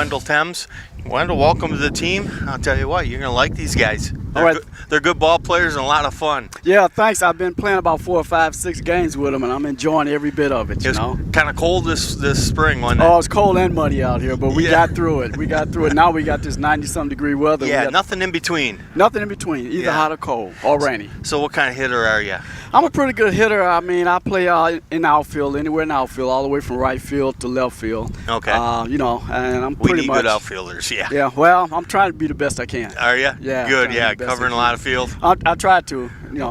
Wendell Thames. Wendell, welcome to the team. I'll tell you what, you're going to like these guys. All right. They're good ball players and a lot of fun. Yeah, thanks. I've been playing about 4 or 5, 6 games with them, and I'm enjoying every bit of it, you know. Kind of cold this spring, wasn't it? Oh, it's cold and muddy out here, but we got through it. Now we got this 90-some degree weather. Yeah, nothing in between. Nothing in between, either hot or cold or rainy. So what kind of hitter are you? I'm a pretty good hitter. I mean, I play in the outfield, anywhere in the outfield, all the way from right field to left field. Okay. You know, and I'm We pretty need much good outfielders, yeah. Yeah, well, I'm trying to be the best I can. Are you? Yeah. Good, yeah. Covering a lot of field. I try to,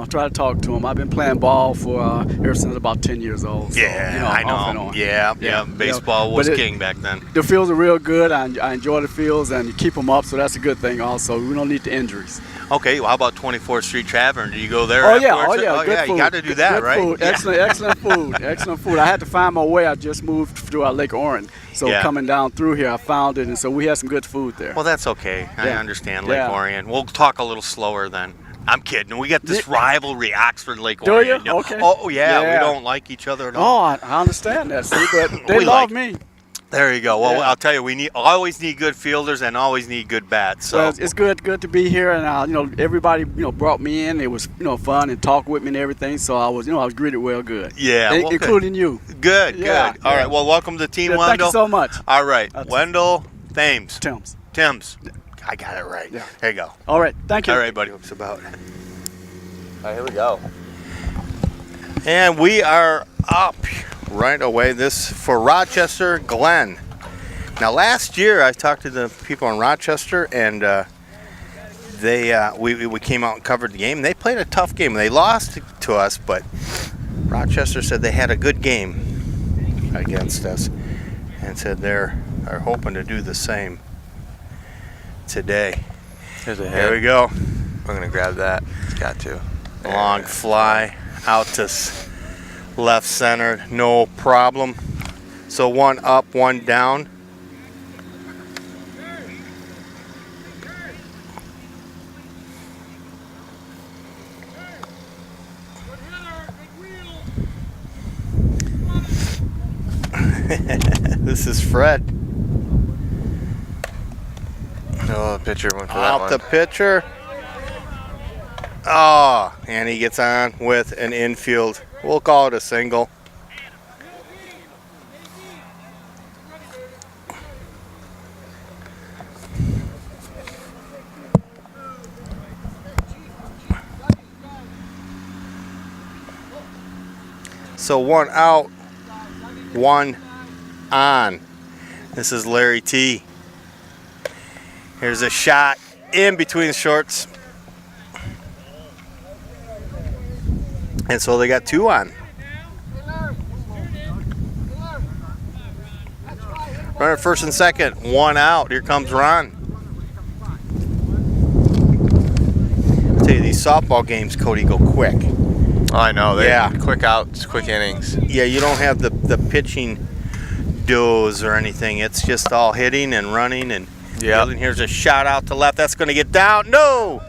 try to talk to them. I've been playing ball for ever since about 10 years old. So, Yeah, I off and know. on. Yeah. Baseball was king back then. The fields are real good. I enjoy the fields, and you keep them up, so that's a good thing also. We don't need the injuries. Okay, well, how about 24th Street Tavern? Do you go there Oh, yeah. afterwards? Oh, yeah. Good food. You got to do that, good right? Food. Yeah. Excellent food. Excellent food. I had to find my way. I just moved through Lake Orion. So coming down through here, I found it, and so we had some good food there. Well, that's okay. I understand Lake Yeah. Orion. We'll talk a little slower then. I'm kidding. We got this rivalry, Oxford Lake Do Orion. you? Okay. Oh, yeah. We don't like each other at all. Oh, I understand that, see, but they love me. There you go. Well, I'll tell you, we always need good fielders and always need good bats. So well, it's good to be here, and everybody brought me in. It was fun and talked with me and everything. So I was greeted well, good. Yeah, including you. Good. Yeah, All right. Well, welcome to Team Wendell. Thank you so much. All right, Wendell Thames. Tim's. I got it right. Yeah. There you go. All right. Thank you. All right, buddy. What's about? All right, here we go. And we are up right away. This for Rochester Glen. Now, last year I talked to the people in Rochester, and we came out and covered the game. They played a tough game. They lost to us, but Rochester said they had a good game against us, and said they're hoping to do the same today. Here's a hit. Here we go. We're gonna grab that. It's got to. Long fly out to left center, no problem. So one up, one down. This is Fred. Oh, the pitcher went for that Out one. the pitcher. Oh, and he gets on with an infield. We'll call it a single. So one out, one on. This is Larry T. Here's a shot in between the shorts. And so they got two on. Runner first and second, one out. Here comes Ron. I'll tell you, these softball games, Cody, go quick. Oh, I know. Quick outs, quick innings. Yeah, you don't have the pitching doze or anything. It's just all hitting and running and fielding. Here's a shot out to left. That's going to get down. No!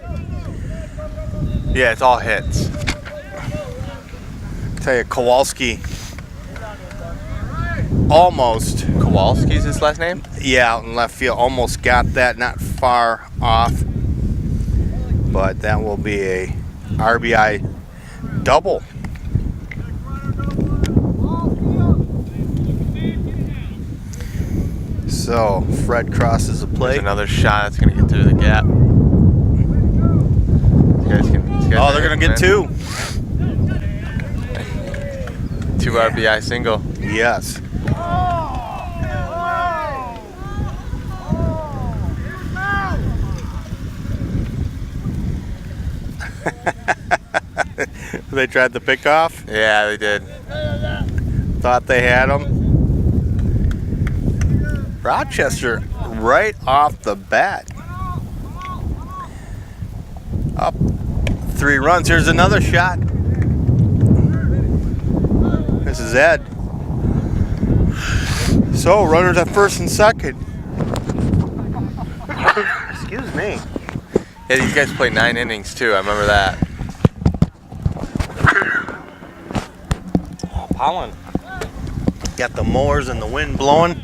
Yeah, it's all hits. Tell you, Kowalski almost. Kowalski's his last name? Yeah, out in left field. Almost got that, not far off. But that will be a RBI double. So Fred crosses the plate. There's another shot that's going to get through the gap. Oh, they're going to get two. 2 RBI single. Yes. They tried the pickoff. Yeah, they did. Thought they had him. Rochester right off the bat. Up 3 runs. Here's another shot. This is Ed. So runners at first and second. Excuse me. Yeah, these guys played 9 innings too. I remember that. Pollen. Got the mowers and the wind blowing.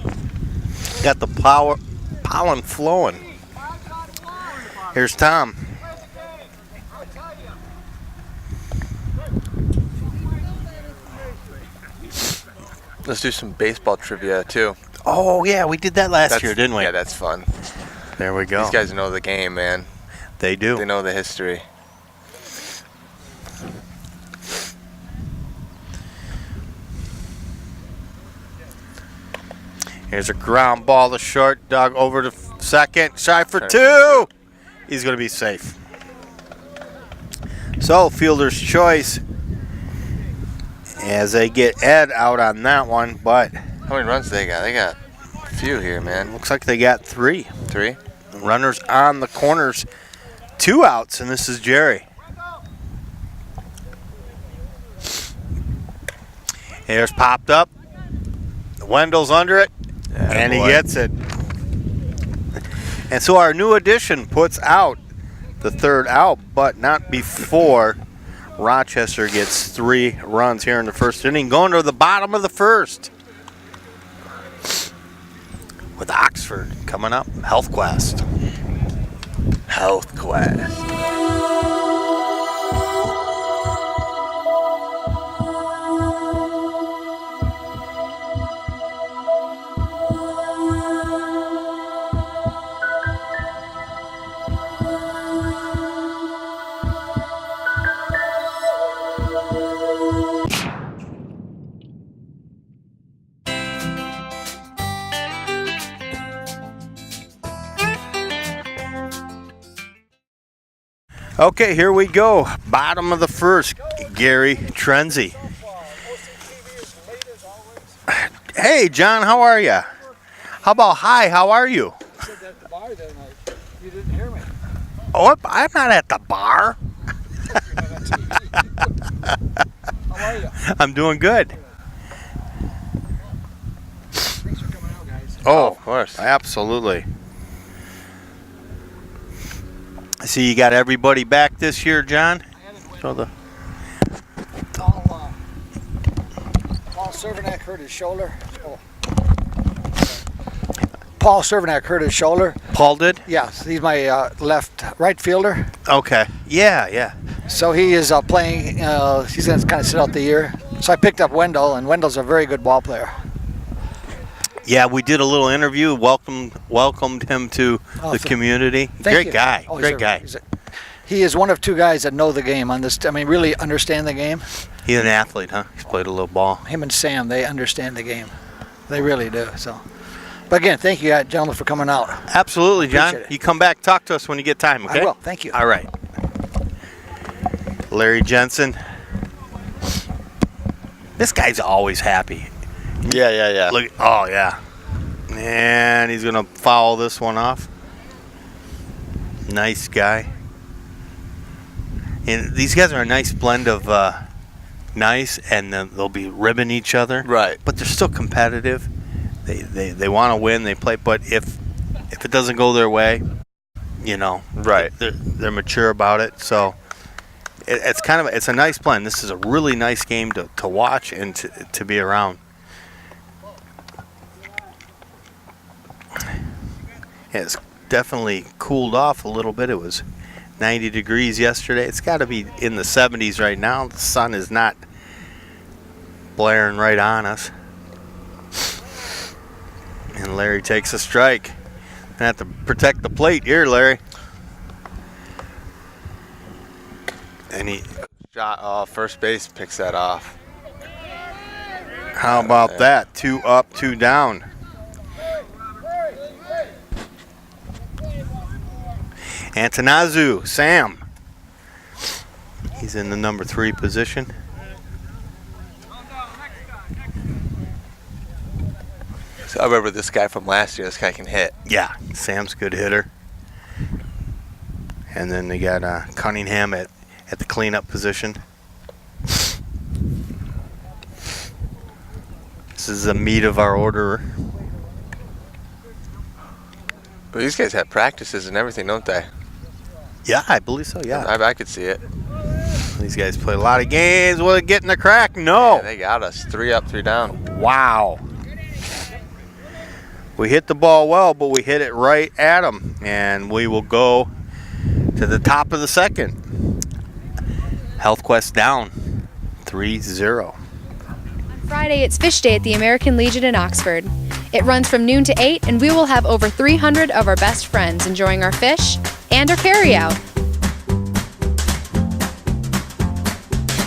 Got the pollen flowing. Here's Tom. Let's do some baseball trivia too. Oh yeah, we did that last year, didn't we? Yeah, that's fun. There we go. These guys know the game, man. They do. They know the history. Here's a ground ball to short. Doug over to second. Shy for two. He's going to be safe. So, fielder's choice as they get Ed out on that one. But how many runs they got? They got a few here, man. Looks like they got 3. 3? Runners on the corners. 2 outs, and this is Jerry. Here's popped up. Wendell's under it. And he gets it. And so our new addition puts out the 3rd out, but not before Rochester gets 3 runs here in the 1st inning. Going to the bottom of the 1st. With Oxford coming up. Health Quest. Health Quest. Okay, here we go. Bottom of the 1st, Gary Trenzy. Hey, John, how are you? How about hi, how are you? You said at the bar that night. You didn't hear me. Oh, I'm not at the bar. How are you? I'm doing good. Thanks for coming out, guys. Oh, of course. Absolutely. I see you got everybody back this year, John. So the Paul Cervenak hurt his shoulder. Oh. Paul Cervenak hurt his shoulder. Paul did? Yes, he's my right fielder. Okay. Yeah. So he is playing. He's going to kind of sit out the year. So I picked up Wendell, and Wendell's a very good ball player. Yeah, we did a little interview. Welcomed him to the community. Great guy. Great guy. He is one of 2 guys that know the game on this. I mean, really understand the game. He's an athlete, huh? He's played a little ball. Him and Sam, they understand the game. They really do. So, but again, thank you, gentlemen, for coming out. Absolutely, John. Appreciate it. You come back, talk to us when you get time, okay? I will. Thank you. All right. Larry Jensen. This guy's always happy. Yeah. Look, oh yeah, and he's gonna foul this one off. Nice guy, and these guys are a nice blend of nice, and then they'll be ribbing each other. Right. But they're still competitive. They want to win. They play, but if it doesn't go their way, Right. They're mature about it. So it's a nice blend. This is a really nice game to watch and to be around. It's definitely cooled off a little bit. It was 90 degrees yesterday. It's got to be in the 70s right now. The sun is not blaring right on us. And Larry takes a strike. Gonna have to protect the plate here, Larry. And he Shot first base picks that off. How about that? 2 up, 2 down. Antonazu, Sam. He's in the number 3 position. So I remember this guy from last year. This guy can hit. Yeah, Sam's a good hitter. And then they got Cunningham at the cleanup position. This is the meat of our order. But these guys have practices and everything, don't they? Yeah, I believe so, yeah. I could see it. These guys play a lot of games. Will it get in the crack? No. Yeah, they got us. 3 up, 3 down. Wow. We hit the ball well, but we hit it right at them. And we will go to the top of the second. Health Quest down 3-0. Friday, it's Fish Day at the American Legion in Oxford. It runs from noon to 8, and we will have over 300 of our best friends enjoying our fish and our carryout.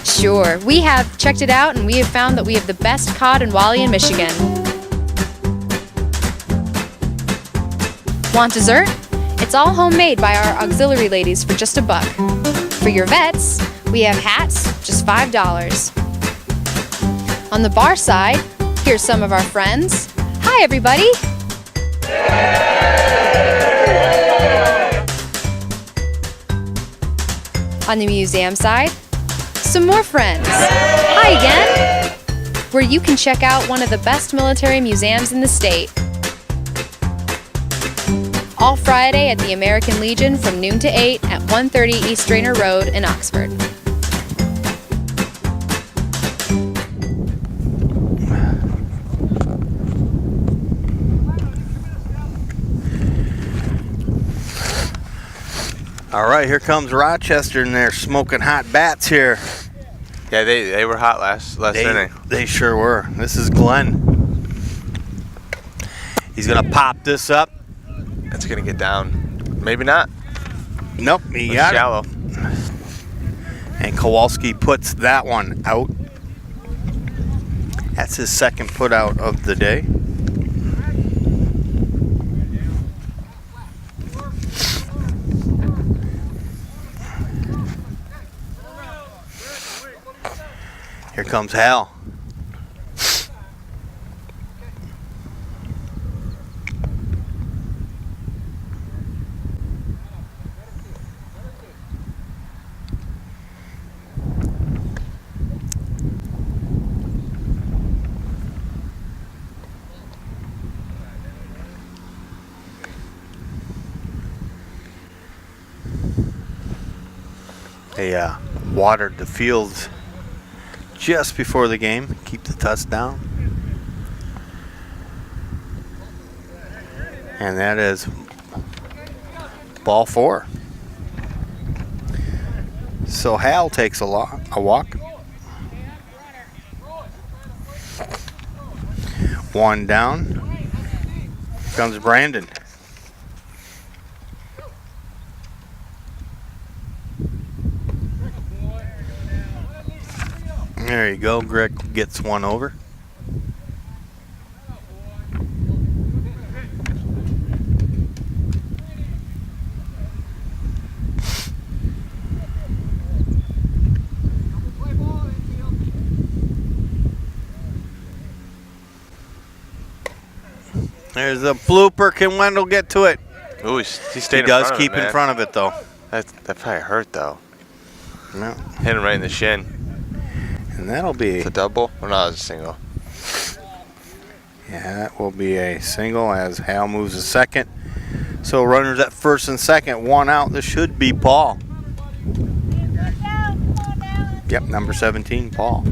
Sure, we have checked it out, and we have found that we have the best cod and walleye in Michigan. Want dessert? It's all homemade by our auxiliary ladies for just $1. For your vets, we have hats, just $5. On the bar side, here's some of our friends. Hi, everybody. On the museum side, some more friends. Hi again. Where you can check out one of the best military museums in the state. All Friday at the American Legion from noon to 8 at 130 East Drainer Road in Oxford. All right, here comes Rochester, and they're smoking hot bats here. Yeah, they were hot last inning. They sure were. This is Glenn. He's going to pop this up. It's going to get down. Maybe not. Nope, he got shallow. it. And Kowalski puts that one out. That's his second put out of the day. Here comes Hal. They watered the fields just before the game, keep the touchdown. And that is ball 4. So Hal takes a walk. One down. Here comes Brandon. There you go. Greg gets one over. There's a blooper. Can Wendell get to it? Ooh, he stayed He does in front keep of it, in front of it, though. That probably hurt, though. No. Hit him right in the shin. And that'll be... It's a double? Or no, it's a single. Yeah, that will be a single as Hal moves to second. So runners at first and second, one out. This should be Paul. Yep, number 17, Paul.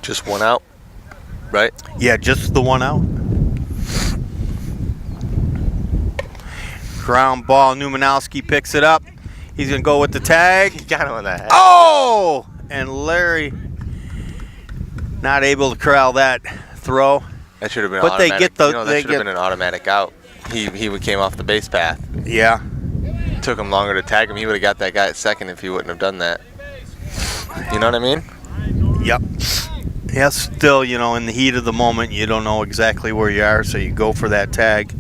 Just one out, right? Yeah, just the one out. Ground ball, Numanowski picks it up. He's going to go with the tag. He got him on the head. Oh! And Larry not able to corral that throw. That should have been But automatic. they get the... That should have been an automatic out. He came off the base path. Yeah. It took him longer to tag him. He would have got that guy at second if he wouldn't have done that. You know what I mean? Yep. Yeah, still, in the heat of the moment, you don't know exactly where you are, so you go for that tag.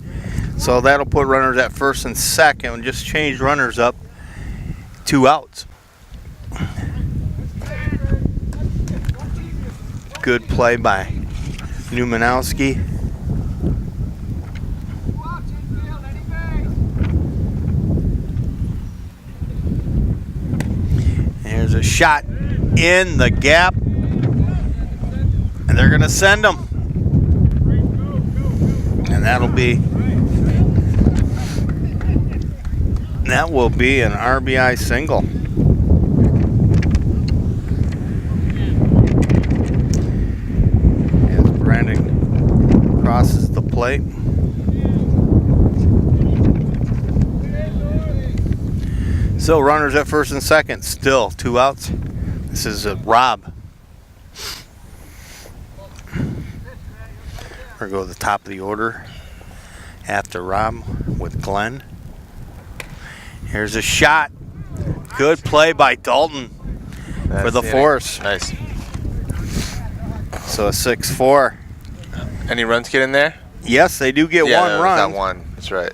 So that'll put runners at first and second, and just change runners up 2 outs. Good play by Numanowski. There's a shot in the gap. And they're going to send them. And that will be an RBI single. crosses the plate. So runners at first and second, still 2 outs. This is Rob. We're going to go to the top of the order after Rob with Glenn. Here's a shot. Good play by Dalton for the force. Nice. So a 6-4. Any runs get in there? Yes, they do get one run. That one. That's right.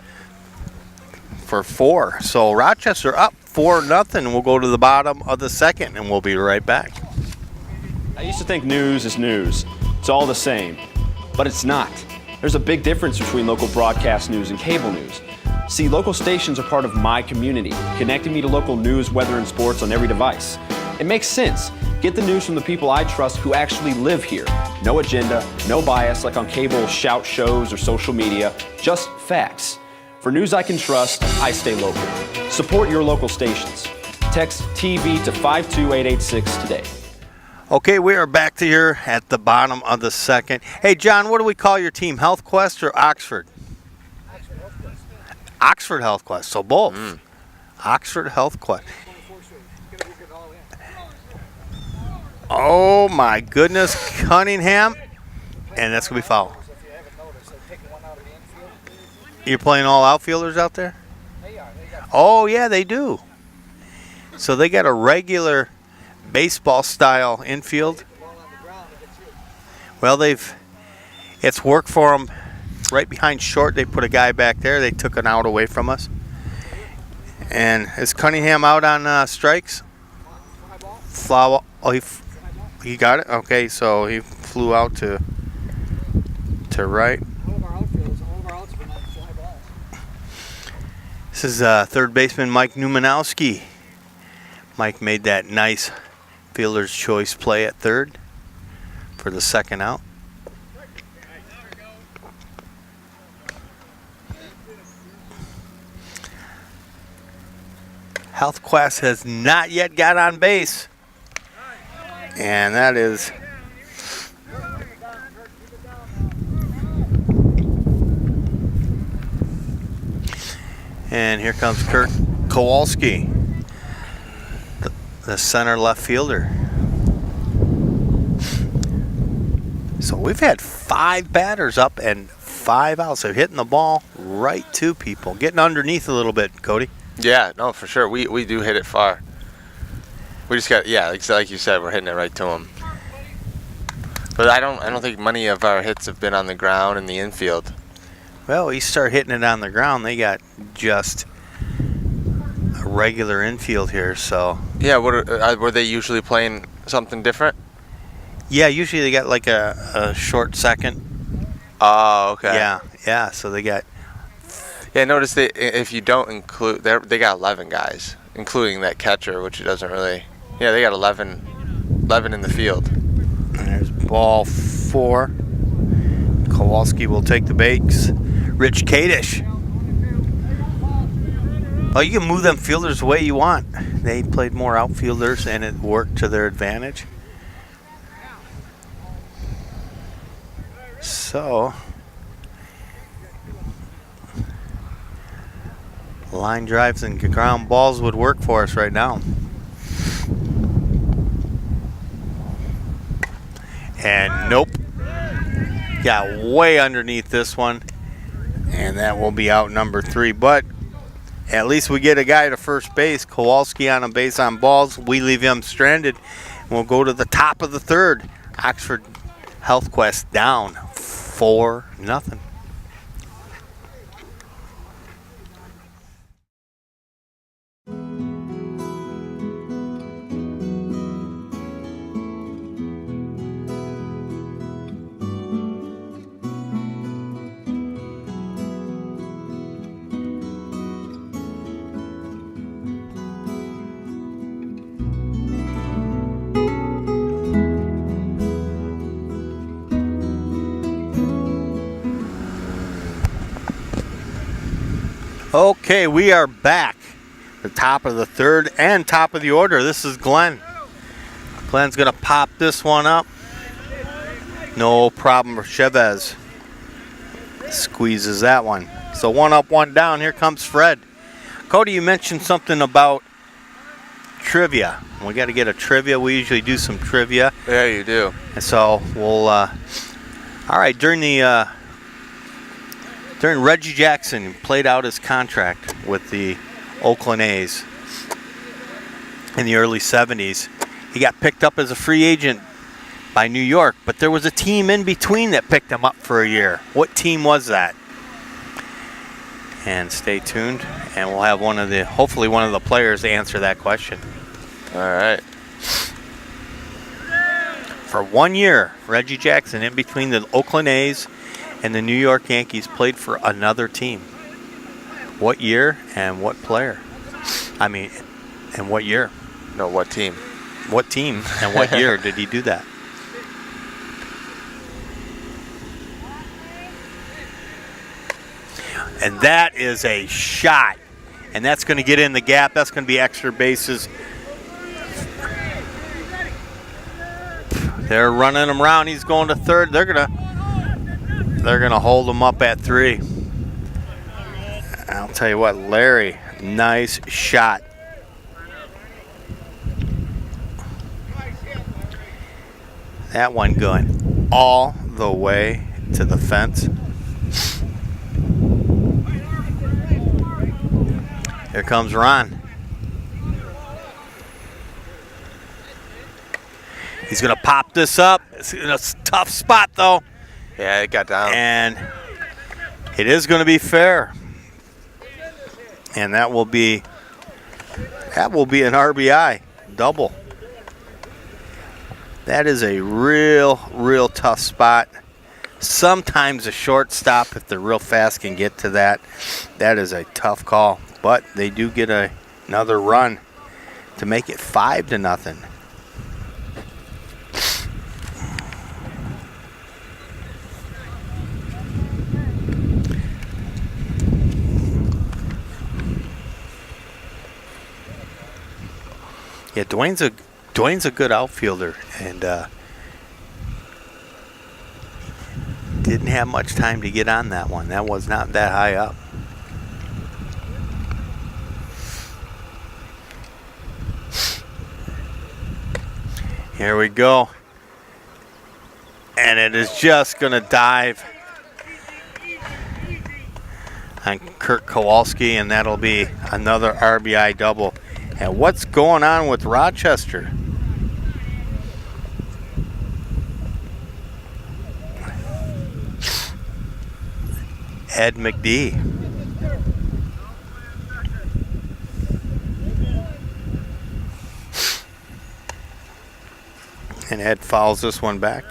For 4. So Rochester up 4-0. We'll go to the bottom of the second, and we'll be right back. I used to think news is news. It's all the same. But it's not. There's a big difference between local broadcast news and cable news. See, local stations are part of my community, connecting me to local news, weather, and sports on every device. It makes sense. Get the news from the people I trust who actually live here. No agenda, no bias like on cable shout shows or social media, just facts. For news I can trust, I stay local. Support your local stations. Text TV to 52886 today. Okay, we are back to here at the bottom of the second. Hey, John, what do we call your team? Health Quest or Oxford? Oxford Health Quest, so both. Oxford Health Quest. Oh my goodness, Cunningham. And that's going to be foul. You're playing all outfielders out there? Oh yeah, they do. So they got a regular baseball style infield. Well, it's worked for them. Right behind short, they put a guy back there. They took an out away from us. And is Cunningham out on strikes? Fly ball. Oh, he got it? Okay, so he flew out to right. This is third baseman Mike Newmanowski. Mike made that nice fielder's choice play at third for the second out. Health Quest has not yet got on base. And that is and here comes Kurt Kowalski, the center left fielder. So we've had 5 batters up and 5 outs. They're hitting the ball right to people. Getting underneath a little bit, Cody. Yeah, no, for sure. We do hit it far. We just got, like you said, we're hitting it right to them. But I don't think many of our hits have been on the ground in the infield. Well, you start hitting it on the ground, they got just a regular infield here, so. Yeah, were they usually playing something different? Yeah, usually they got like a short second. Oh, okay. Yeah, so they got. Yeah, notice if you don't include, they got 11 guys, including that catcher, which doesn't really. Yeah, they got 11 in the field. And there's ball 4. Kowalski will take the base. Rich Kadish. Well, you can move them fielders the way you want. They played more outfielders, and it worked to their advantage. So, line drives and ground balls would work for us right now. And nope. Got way underneath this one. And that will be out number 3. But at least we get a guy to first base. Kowalski on a base on balls. We leave him stranded. We'll go to the top of the third. Oxford Health Quest down 4-0. Okay, we are back. The top of the third and top of the order. This is Glenn. Glenn's going to pop this one up. No problem for Chavez. Squeezes that one. So 1 up, 1 down. Here comes Fred. Cody, you mentioned something about trivia. We got to get a trivia. We usually do some trivia. Yeah, you do. And so we'll. All right. During Reggie Jackson played out his contract with the Oakland A's in the early 70s, he got picked up as a free agent by New York, but there was a team in between that picked him up for a year. What team was that? And stay tuned, and we'll have hopefully one of the players answer that question. All right. For 1 year, Reggie Jackson, in between the Oakland A's and the New York Yankees, played for another team. What year and what player? And what year? No, what team? What team and what year did he do that? And that is a shot. And that's going to get in the gap. That's going to be extra bases. They're running him around. He's going to third. They're gonna hold him up at 3. I'll tell you what, Larry, nice shot. That one going all the way to the fence. Here comes Ron. He's going to pop this up. It's in a tough spot, though. Yeah, it got down. And it is going to be fair. And that will be an RBI double. That is a real tough spot. Sometimes a shortstop, if they're real fast, can get to that. That is a tough call. But they do get another run to make it 5-0. Yeah, Dwayne's a good outfielder, and didn't have much time to get on that one. That was not that high up. Here we go. And it is just going to dive on Kurt Kowalski, and that'll be another RBI double. And what's going on with Rochester? Ed McD. And Ed fouls this one back.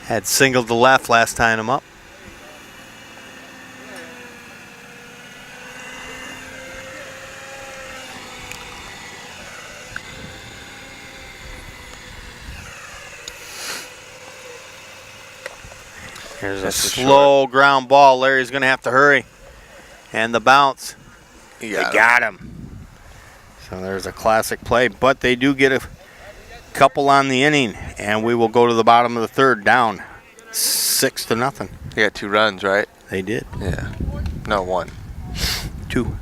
Had singled to left last time him up. Here's a slow ground ball. Larry's going to have to hurry. And the bounce. They got him. So there's a classic play. But they do get a couple on the inning. And we will go to the bottom of the third, down 6-0. They got 2 runs, right? They did. Yeah. No, 1. 2.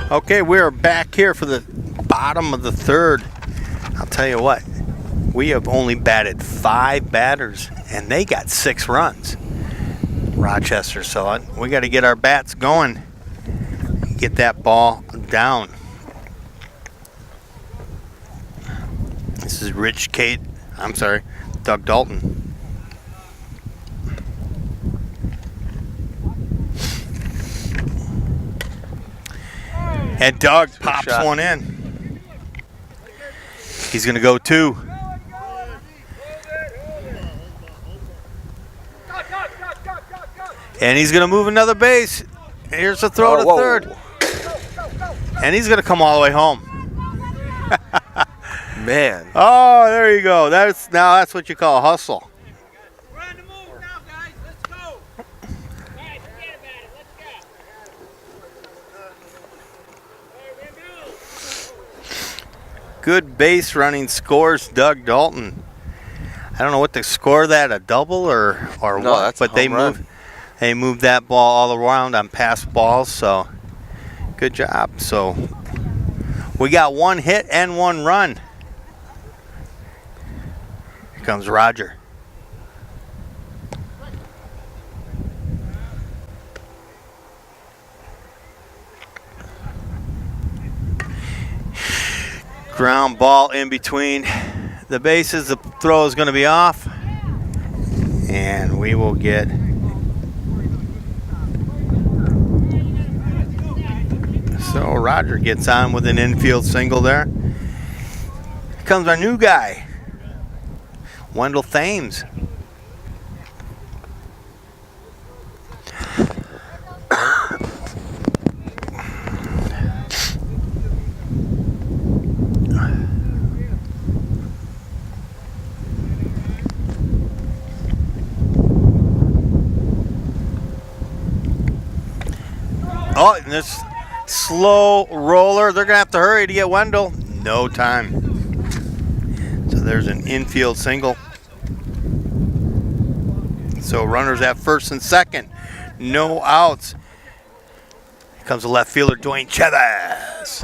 Okay, we are back here for the bottom of the third. I'll tell you what, we have only batted 5 batters, and they got 6 runs, Rochester. So we got to get our bats going, get that ball down. This is Doug Dalton. And Doug pops one in. He's going to go 2. And he's going to move another base. Here's the throw to whoa. third. And he's going to come all the way home. Man. Oh, there you go. That's what you call a hustle. We're on the move now, guys. Let's go. All right, forget about it. Let's go. Good base running scores Doug Dalton. I don't know what to score that, a double or No, what, that's but a home run. they moved that ball all around on pass balls, so good job. So we got one hit and one run. Here comes Roger. Ground ball in between the bases. The throw is going to be off. And we will get so Roger gets on with an infield single there. Here comes our new guy, Wendell Thames. Oh, and this slow roller, they're going to have to hurry to get Wendell. No time. So there's an infield single. So runners at first and second. No outs. Here comes the left fielder, Dwayne Chavez.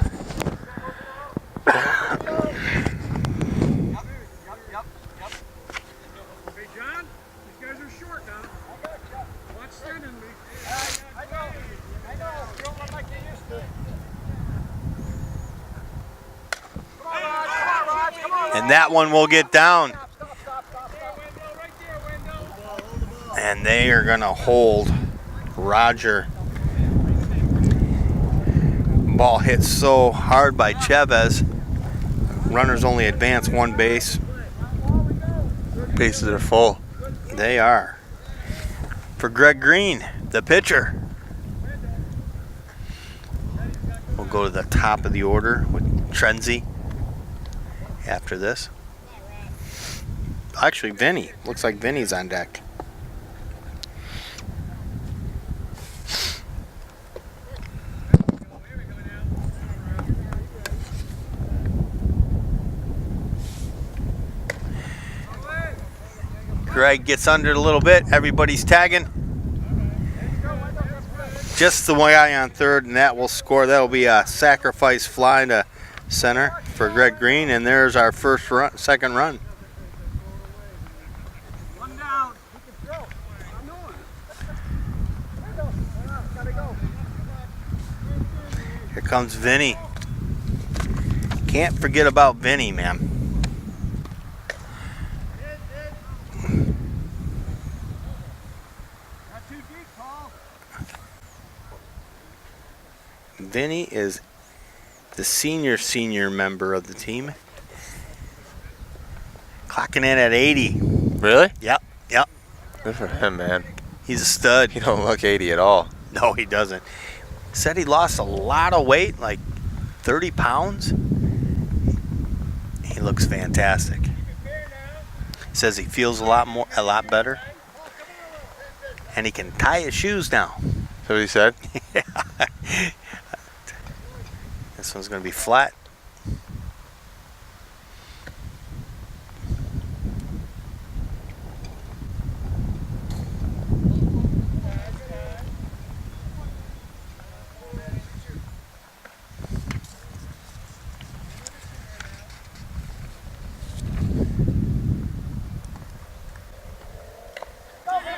Hey, John, these guys are short now. Watch standing me. I know. You don't run like they used to. Come on, Raj. Come on. And that one will get down. Stop. There, Wendell. Right there, Wendell. And they are going to hold Roger. Ball hit so hard by Chavez. Runners only advance one base. Bases are full. They are. For Greg Green, the pitcher. We'll go to the top of the order with Trenzy after this. Actually, Vinny. Looks like Vinny's on deck. Greg gets under it a little bit. Everybody's tagging. Just the one guy on third, and that will score. That'll be a sacrifice fly to center for Greg Green, and there's our first run, second run. One down. He can throw. I'm going. Gotta go. Here comes Vinny. Can't forget about Vinny, man. Not too deep, Paul. Vinny is the senior member of the team. Clocking in at 80. Really? Yep. Good for him, man. He's a stud. He don't look 80 at all. No, he doesn't. Said he lost a lot of weight, like 30 pounds. He looks fantastic. Says he feels a lot better. And he can tie his shoes now. That's what he said? This one's going to be flat.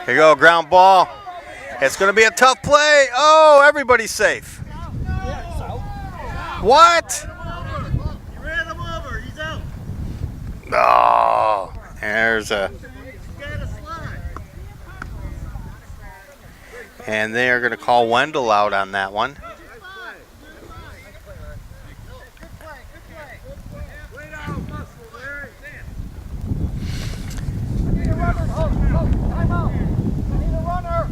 Here you go, ground ball. It's going to be a tough play. Oh, everybody's safe. What? You ran him over. He's out. Oh, there's a. He's got a slide. And they are going to call Wendell out on that one. Way down, muscle, Larry. Time out. I need a runner.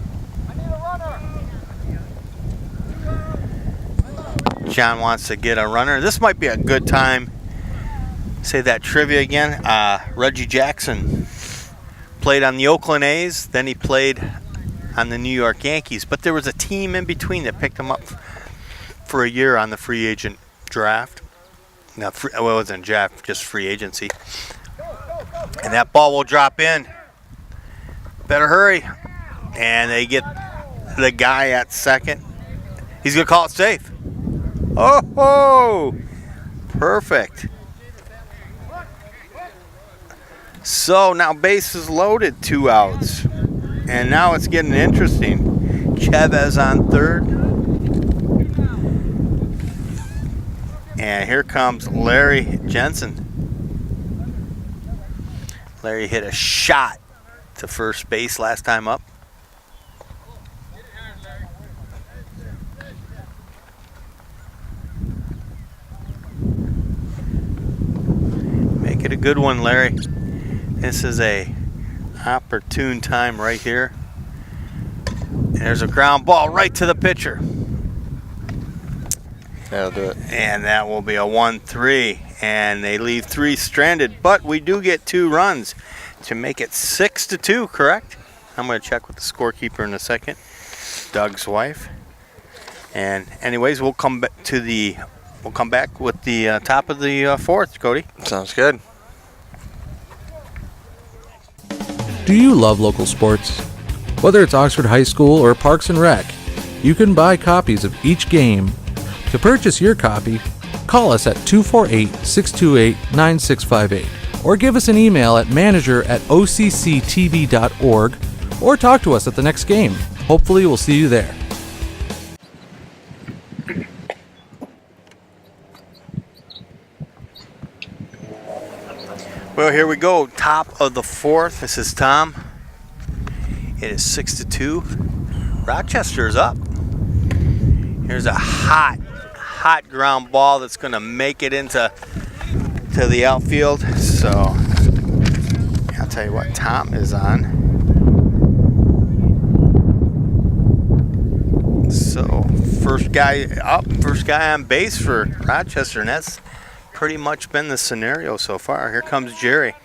John wants to get a runner. This might be a good time. Say that trivia again. Reggie Jackson played on the Oakland A's. Then he played on the New York Yankees. But there was a team in between that picked him up for a year on the free agent draft. No, it wasn't draft, just free agency. And that ball will drop in. Better hurry. And they get the guy at second. He's going to call it safe. Oh, perfect. So now base is loaded, 2 outs. And now it's getting interesting. Chavez on third. And here comes Larry Jensen. Larry hit a shot to first base last time up. Make it a good one, Larry. This is a opportune time right here. And there's a ground ball right to the pitcher. That'll do it. And that will be a 1-3. And they leave 3 stranded. But we do get 2 runs to make it 6-2, correct? I'm going to check with the scorekeeper in a second. Doug's wife. And anyways, we'll come back with the top of the fourth, Cody. Sounds good. Do you love local sports? Whether it's Oxford High School or Parks and Rec, you can buy copies of each game. To purchase your copy, call us at 248-628-9658 or give us an email at manager@occtv.org or talk to us at the next game. Hopefully we'll see you there. Well, here we go. Top of the fourth. This is Tom. It is 6-2. Rochester's up. Here's a hot ground ball that's going to make it into the outfield. So I'll tell you what, Tom is on. So first guy up, first guy on base for Rochester, and that's pretty much been the scenario so far. Here comes Jerry.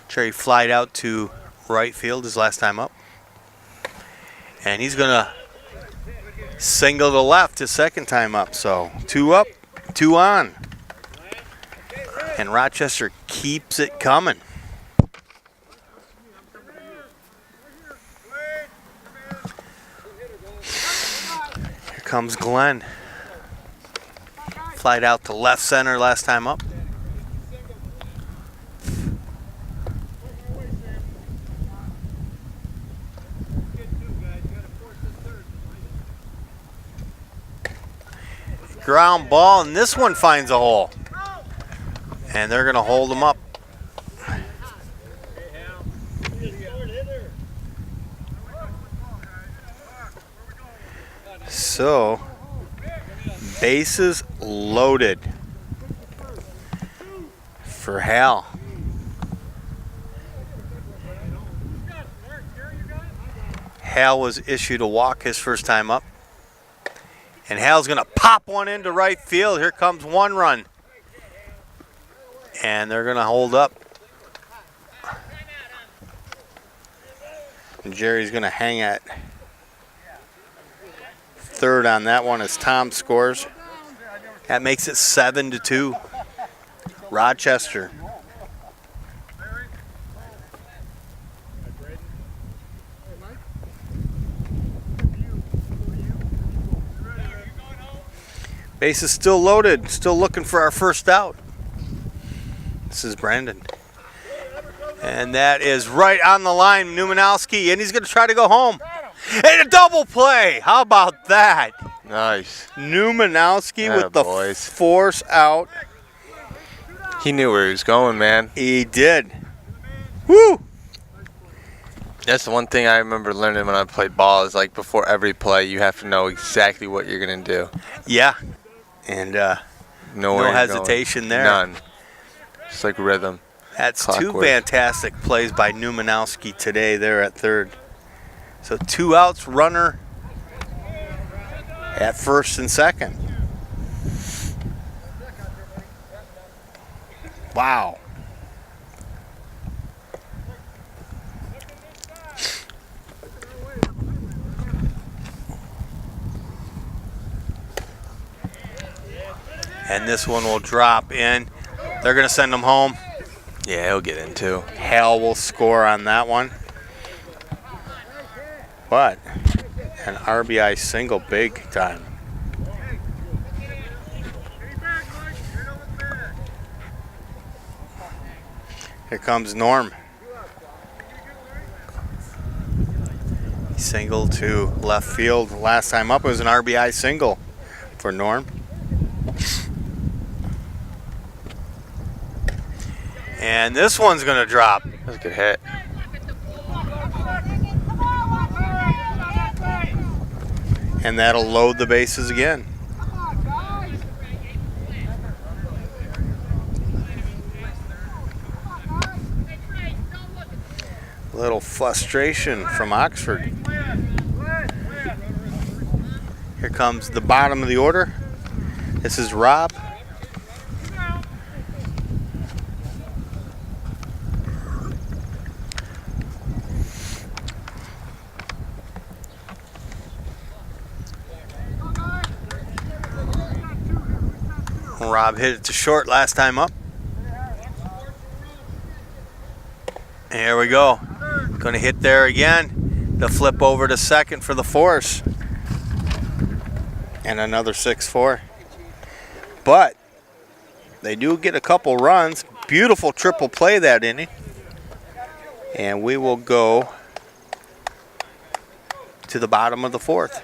Jerry flied out to right field his last time up. And he's going to single to left his second time up. So 2 up, 2 on. And Rochester keeps it coming. Here comes Glenn. Flied out to left center last time up. Ground ball, and this one finds a hole. And they're going to hold them up. So, bases loaded for Hal. Hal was issued a walk his first time up. And Hal's going to pop one into right field. Here comes 1 run. And they're going to hold up. And Jerry's going to hang at third on that one as Tom scores. That makes it 7-2. Rochester. Base is still loaded. Still looking for our first out. This is Brandon. And that is right on the line, Numanowski, and he's going to try to go home. And a double play. How about that? Nice. Numanowski with the force out. He knew where he was going, man. He did. Woo! That's the one thing I remember learning when I played ball is like before every play, you have to know exactly what you're going to do. Yeah. And no hesitation there. None. It's like rhythm. That's Clockwork. 2 fantastic plays by Numanowski today there at third. So 2 outs, runner at first and second. Wow. And this one will drop in. They're going to send him home. Yeah, he'll get in too. Hal will score on that one. But an RBI single, big time. Here comes Norm. Single to left field. Last time up it was an RBI single for Norm. And this one's going to drop. That's a good hit. And that'll load the bases again. Little frustration from Oxford. Here comes the bottom of the order. This is Rob. Rob hit it to short last time up. Here we go. Going to hit there again. The flip over to second for the force. And another 6-4. But they do get a couple runs. Beautiful triple play that inning. And we will go to the bottom of the fourth.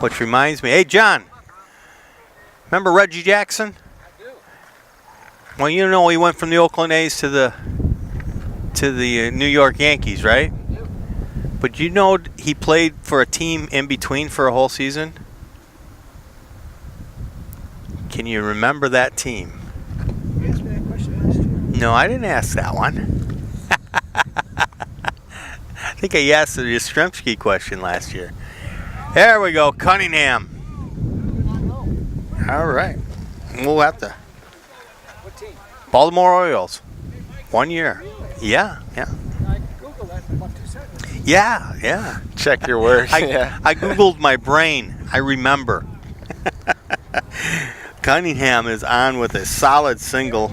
Which reminds me, hey John, remember Reggie Jackson? I do. Well, you know he went from the Oakland A's to the New York Yankees, right? I do. But you know he played for a team in between for a whole season? Can you remember that team? You asked me that question last year. No, I didn't ask that one. I think I asked the Yastrzemski question last year. There we go, Cunningham. All right. We'll have to. What team? Baltimore Orioles. 1 year. Yeah. I Googled that in about 2 seconds. Yeah. Check your work. I Googled my brain. I remember. Cunningham is on with a solid single.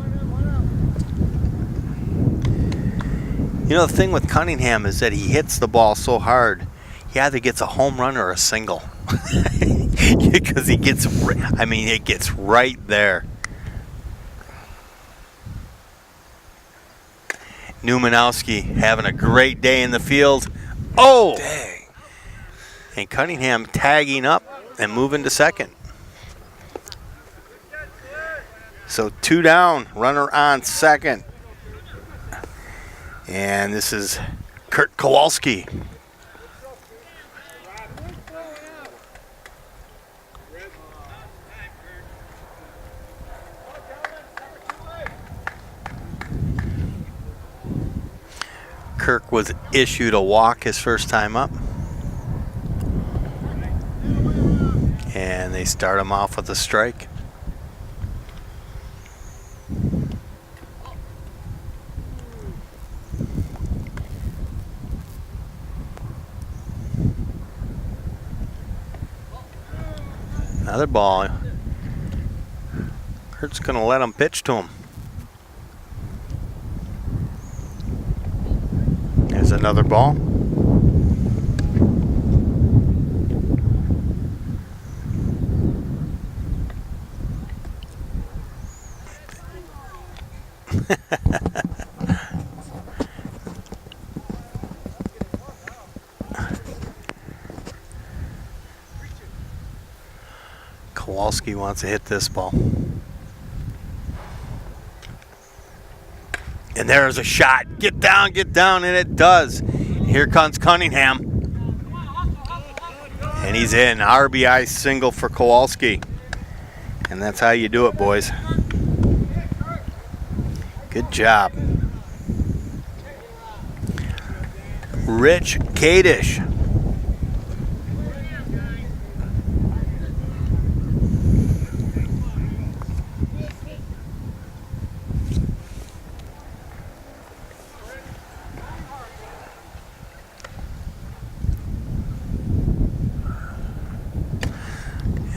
You know, the thing with Cunningham is that he hits the ball so hard. He either gets a home run or a single. Because it gets right there. Newmanowski having a great day in the field. Oh! Dang. And Cunningham tagging up and moving to second. So 2 down, runner on second. And this is Kurt Kowalski. Kirk was issued a walk his first time up. And they start him off with a strike. Another ball. Kurt's going to let him pitch to him. There's another ball. Kowalski wants to hit this ball. And there's a shot. Get down, and it does. Here comes Cunningham. And he's in. RBI single for Kowalski. And that's how you do it, boys. Good job. Rich Kadish.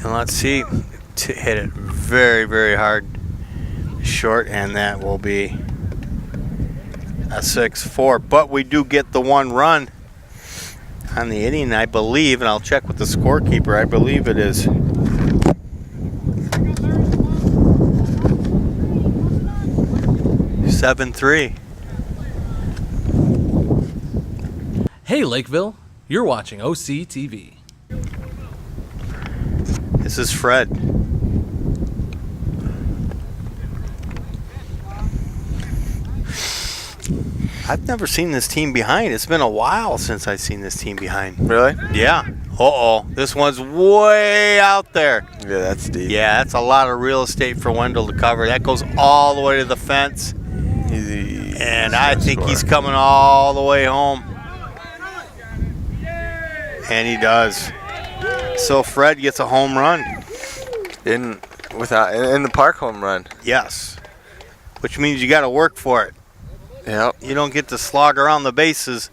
And let's see, to hit it very, very hard short, and that will be a 6-4. But we do get the 1 run on the inning, I believe, and I'll check with the scorekeeper. I believe it is 7-3. Hey Lakeville, you're watching OCTV. This is Fred. I've never seen this team behind. It's been a while since I've seen this team behind. Really? Yeah. Uh-oh. This one's way out there. Yeah, that's deep. Yeah, that's a lot of real estate for Wendell to cover. That goes all the way to the fence. And I think he's coming all the way home. And he does. So Fred gets a home run. In the park home run. Yes. Which means you got to work for it. Yep. You don't get to slog around the bases.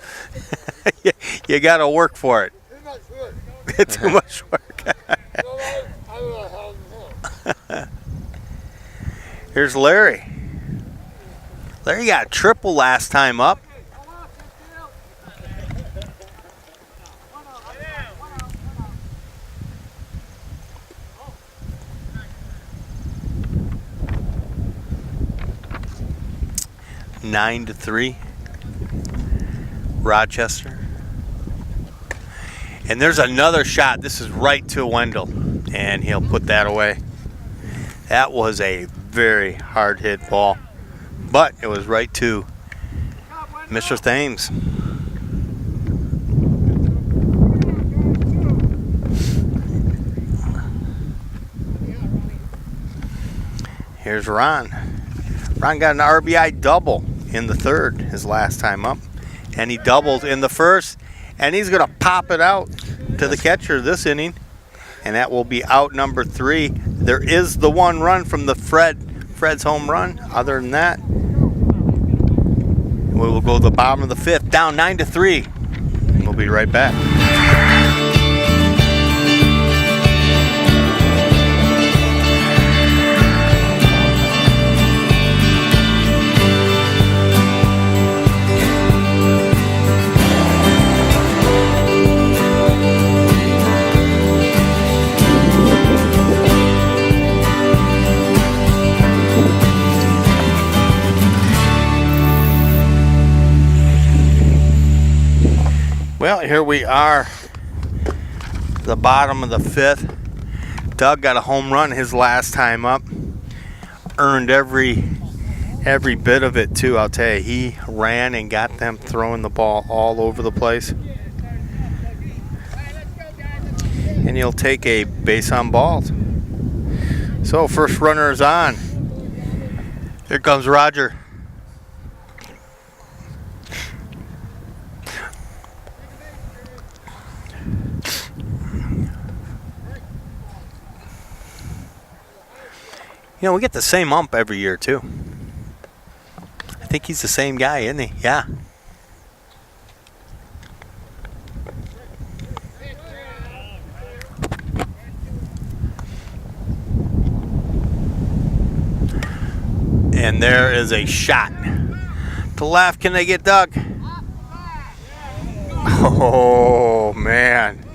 You got to work for it. It's too much work. Here's Larry. Larry got a triple last time up. Nine to 3, Rochester. And there's another shot. This is right to Wendell, and he'll put that away. That was a very hard hit ball, but it was right to Mr. Thames. Here's Ron. Ron got an RBI double in the third, his last time up. And he doubled in the first. And he's going to pop it out to the catcher this inning. And that will be out number 3. There is the 1 run from the Fred's home run. Other than that, we will go to the bottom of the 5th, down 9 to 3. We'll be right back. Well, here we are, the bottom of the 5th. Doug got a home run his last time up. Earned every bit of it too, I'll tell you. He ran and got them throwing the ball all over the place. And he'll take a base on balls. So first runner is on. Here comes Roger. You know, we get the same ump every year, too. I think he's the same guy, isn't he? Yeah. And there is a shot. To left, can they get Doug? Oh, man.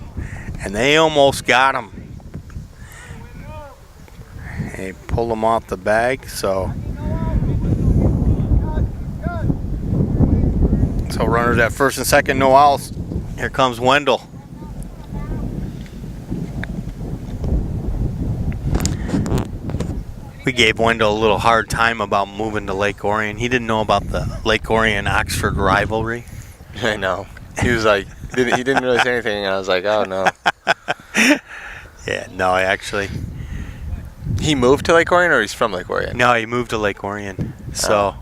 And they almost got him. They pulled him off the bag, so runners at first and second, no outs. Here comes Wendell. We gave Wendell a little hard time about moving to Lake Orion. He didn't know about the Lake Orion-Oxford rivalry. I know. He was like, he didn't really say anything, and I was like, oh, no. Yeah, no, actually. He moved to Lake Orion, or he's from Lake Orion? No, he moved to Lake Orion. So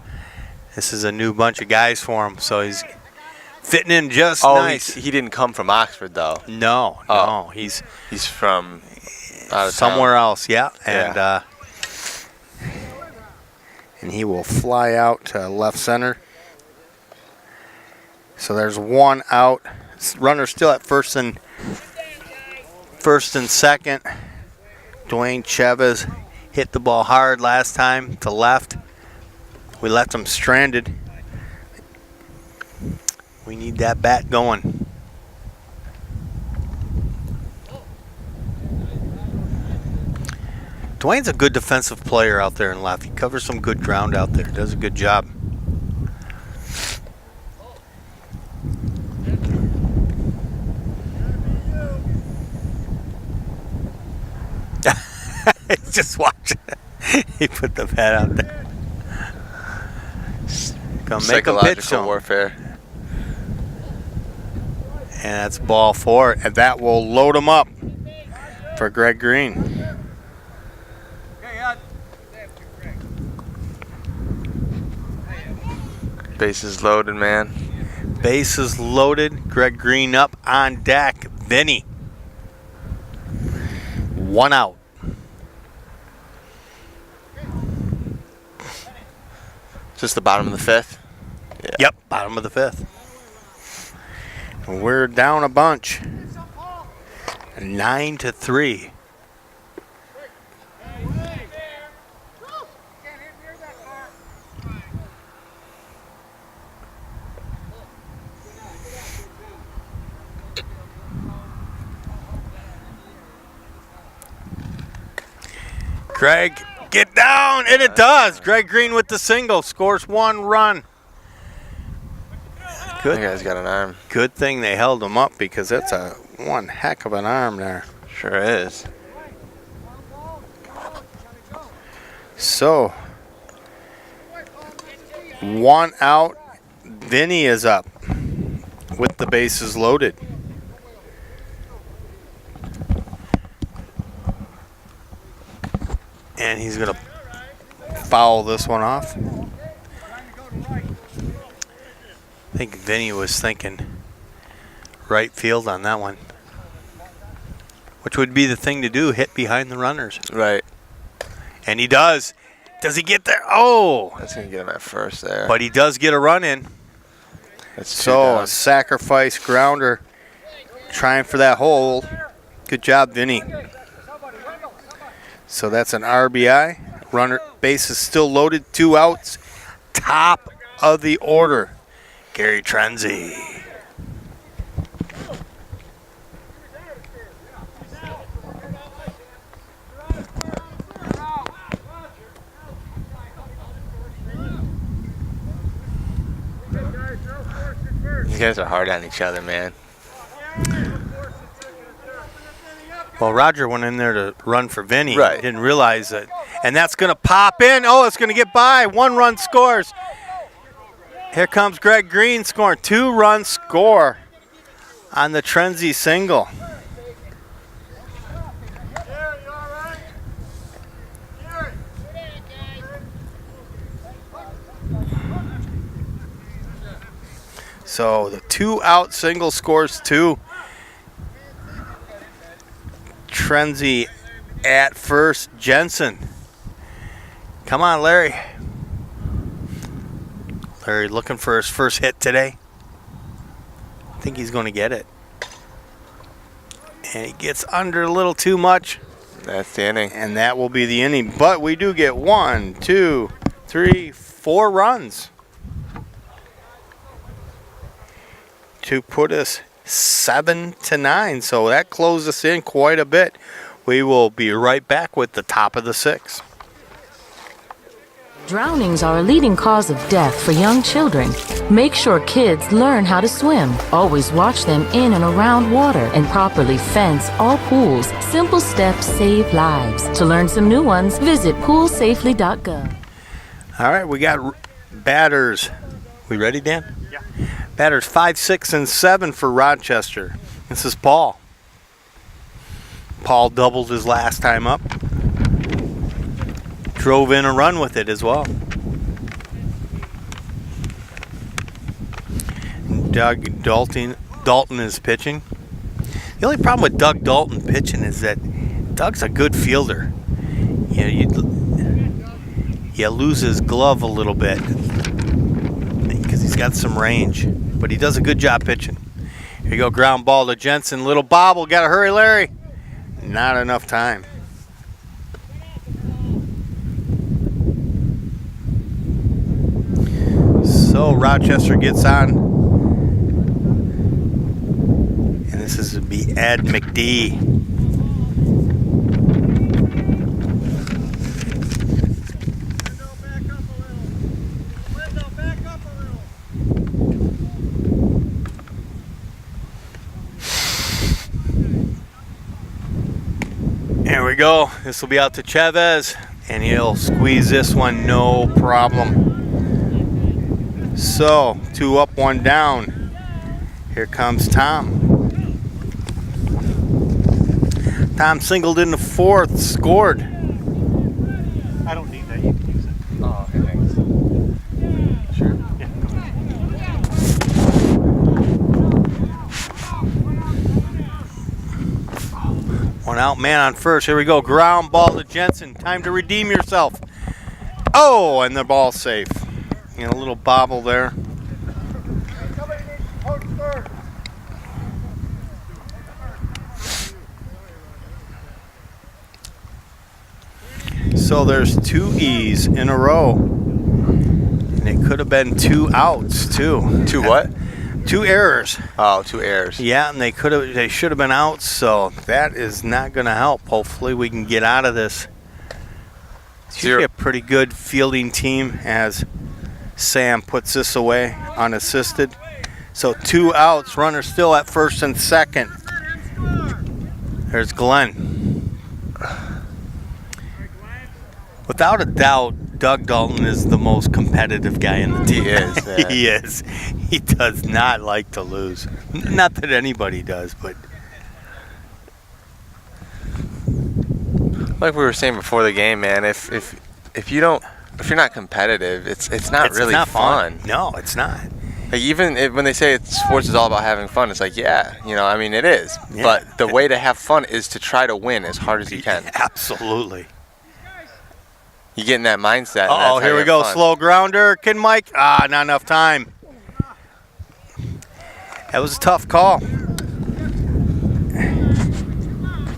this is a new bunch of guys for him. So he's fitting in just nice. He didn't come from Oxford, though. No, he's from out of somewhere town. else, yeah. And he will fly out to left center. So there's one out. Runner still at first and second. Dwayne Chavez hit the ball hard last time to left. We left him stranded. We need that bat going. Dwayne's a good defensive player out there in left. He covers some good ground out there. Does a good job. Just watch it. He put the bat out there. Come make a pitch. Psychological warfare. And that's ball 4. And that will load him up for Greg Green. Bases loaded, man. Bases loaded. Greg Green up on deck. Vinny. 1 out. Just the bottom of the 5th? Yeah. Yep, bottom of the 5th. We're down a bunch. 9-3. Greg, get down, and it does. Greg Green with the single, scores 1 run. Good. That guy's got an arm. Good thing they held him up because that's one heck of an arm there. Sure is. So, 1 out. Vinny is up with the bases loaded. And he's going to foul this one off. I think Vinny was thinking right field on that one. Which would be the thing to do, hit behind the runners. Right. And he does. Does he get there? Oh! That's going to get him at first there. But he does get a run in. That's so a sacrifice grounder trying for that hole. Good job, Vinny. So that's an RBI. Runner base is still loaded. 2 outs. Top of the order. Gary Trenzy. These guys are hard on each other, man. Well, Roger went in there to run for Vinny. Right. Didn't realize it. And that's going to pop in. Oh, it's going to get by. 1 run scores. Here comes Greg Green scoring. 2 run score on the Trenzy single. So the 2 out single scores 2. Trenzy at first. Jensen. Come on, Larry. Larry looking for his first hit today. I think he's going to get it. And he gets under a little too much. That's the inning. And that will be the inning. But we do get 1, 2, 3, 4 runs to put us 7-9. So that closed us in quite a bit. We will be right back with the top of the 6th. Drownings are a leading cause of death for young children. Make sure kids learn how to swim. Always watch them in and around water and properly fence all pools. Simple steps save lives. To learn some new ones, visit poolsafely.gov. All right, we got batters. We ready, Dan? Yeah. Batters 5, 6, and 7 for Rochester. This is Paul. Paul doubled his last time up. Drove in a run with it as well. Doug Dalton is pitching. The only problem with Doug Dalton pitching is that Doug's a good fielder. You know, you lose his glove a little bit because he's got some range, but he does a good job pitching. Here you go, ground ball to Jensen. Little bobble, got to hurry, Larry. Not enough time. So Rochester gets on, and this is to be Ed McD. There we go. This will be out to Chavez, and he'll squeeze this one no problem. So, 2 up, 1 down. Here comes Tom. Tom singled in the 4th, scored. I don't need that. You can use it. Oh, okay, thanks. Sure. One out, man on first. Here we go. Ground ball to Jensen. Time to redeem yourself. Oh, and the ball's safe. And a little bobble there. So there's 2 E's in a row. And it could have been 2 outs, too. 2 what? 2 errors. Oh, 2 errors. Yeah, and they should have been outs, so that is not going to help. Hopefully we can get out of this. It's usually a pretty good fielding team as Sam puts this away unassisted. So 2 outs, runner still at first and second. There's Glenn. Without a doubt, Doug Dalton is the most competitive guy in the team. He is. Yeah. He is. He does not like to lose. Not that anybody does, but like we were saying before the game, man, if you're not competitive, it's not really fun. No, it's not. Like even when they say sports is all about having fun, it's like, yeah, I mean it is. Yeah. But the way to have fun is to try to win as hard as you can. Absolutely. You get in that mindset. Oh, here we go. Slow grounder. Can Mike? Not enough time. That was a tough call.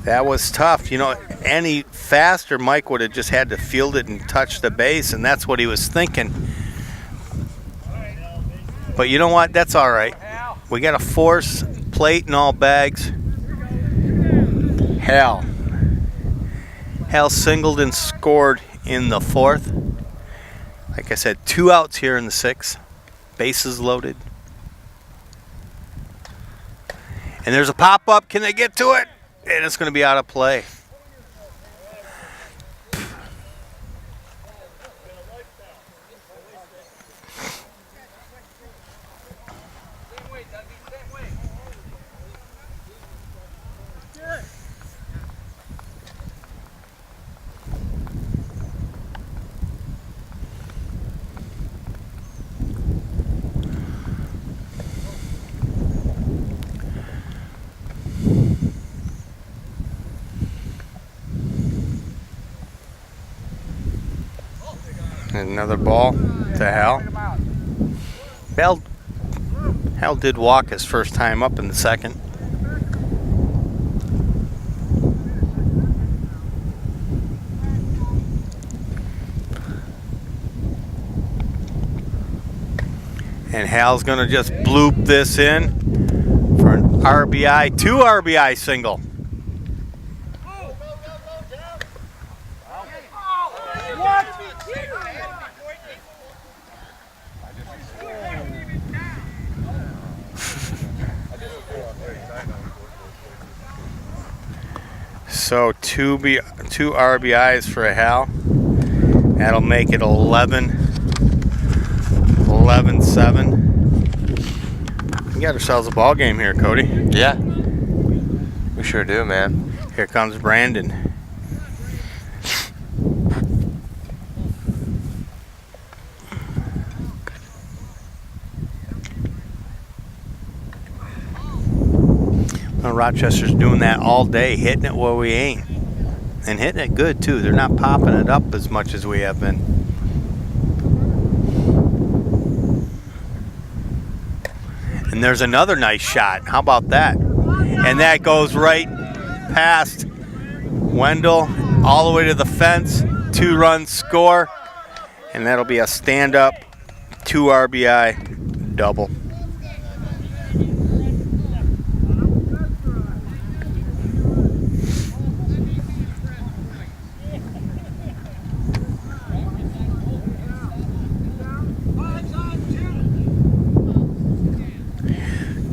That was tough. Any faster, Mike would have just had to field it and touch the base, and that's what he was thinking. But you know what? That's all right. We got a force plate and all bags. Hal singled and scored in the 4th. Like I said, 2 outs here in the 6th. Bases loaded. And there's a pop-up. Can they get to it? And it's going to be out of play. Another ball to Hal. Hal did walk his first time up in the 2nd. And Hal's going to just bloop this in for an RBI, 2 RBI single. So two RBIs for Hal. That'll make it 11-7. We got ourselves a ball game here, Cody. Yeah. We sure do, man. Here comes Brandon. Well, Rochester's doing that all day, hitting it where we ain't. And hitting it good, too. They're not popping it up as much as we have been. And there's another nice shot. How about that? And that goes right past Wendell, all the way to the fence. 2-run score. And that'll be a stand-up 2 RBI double.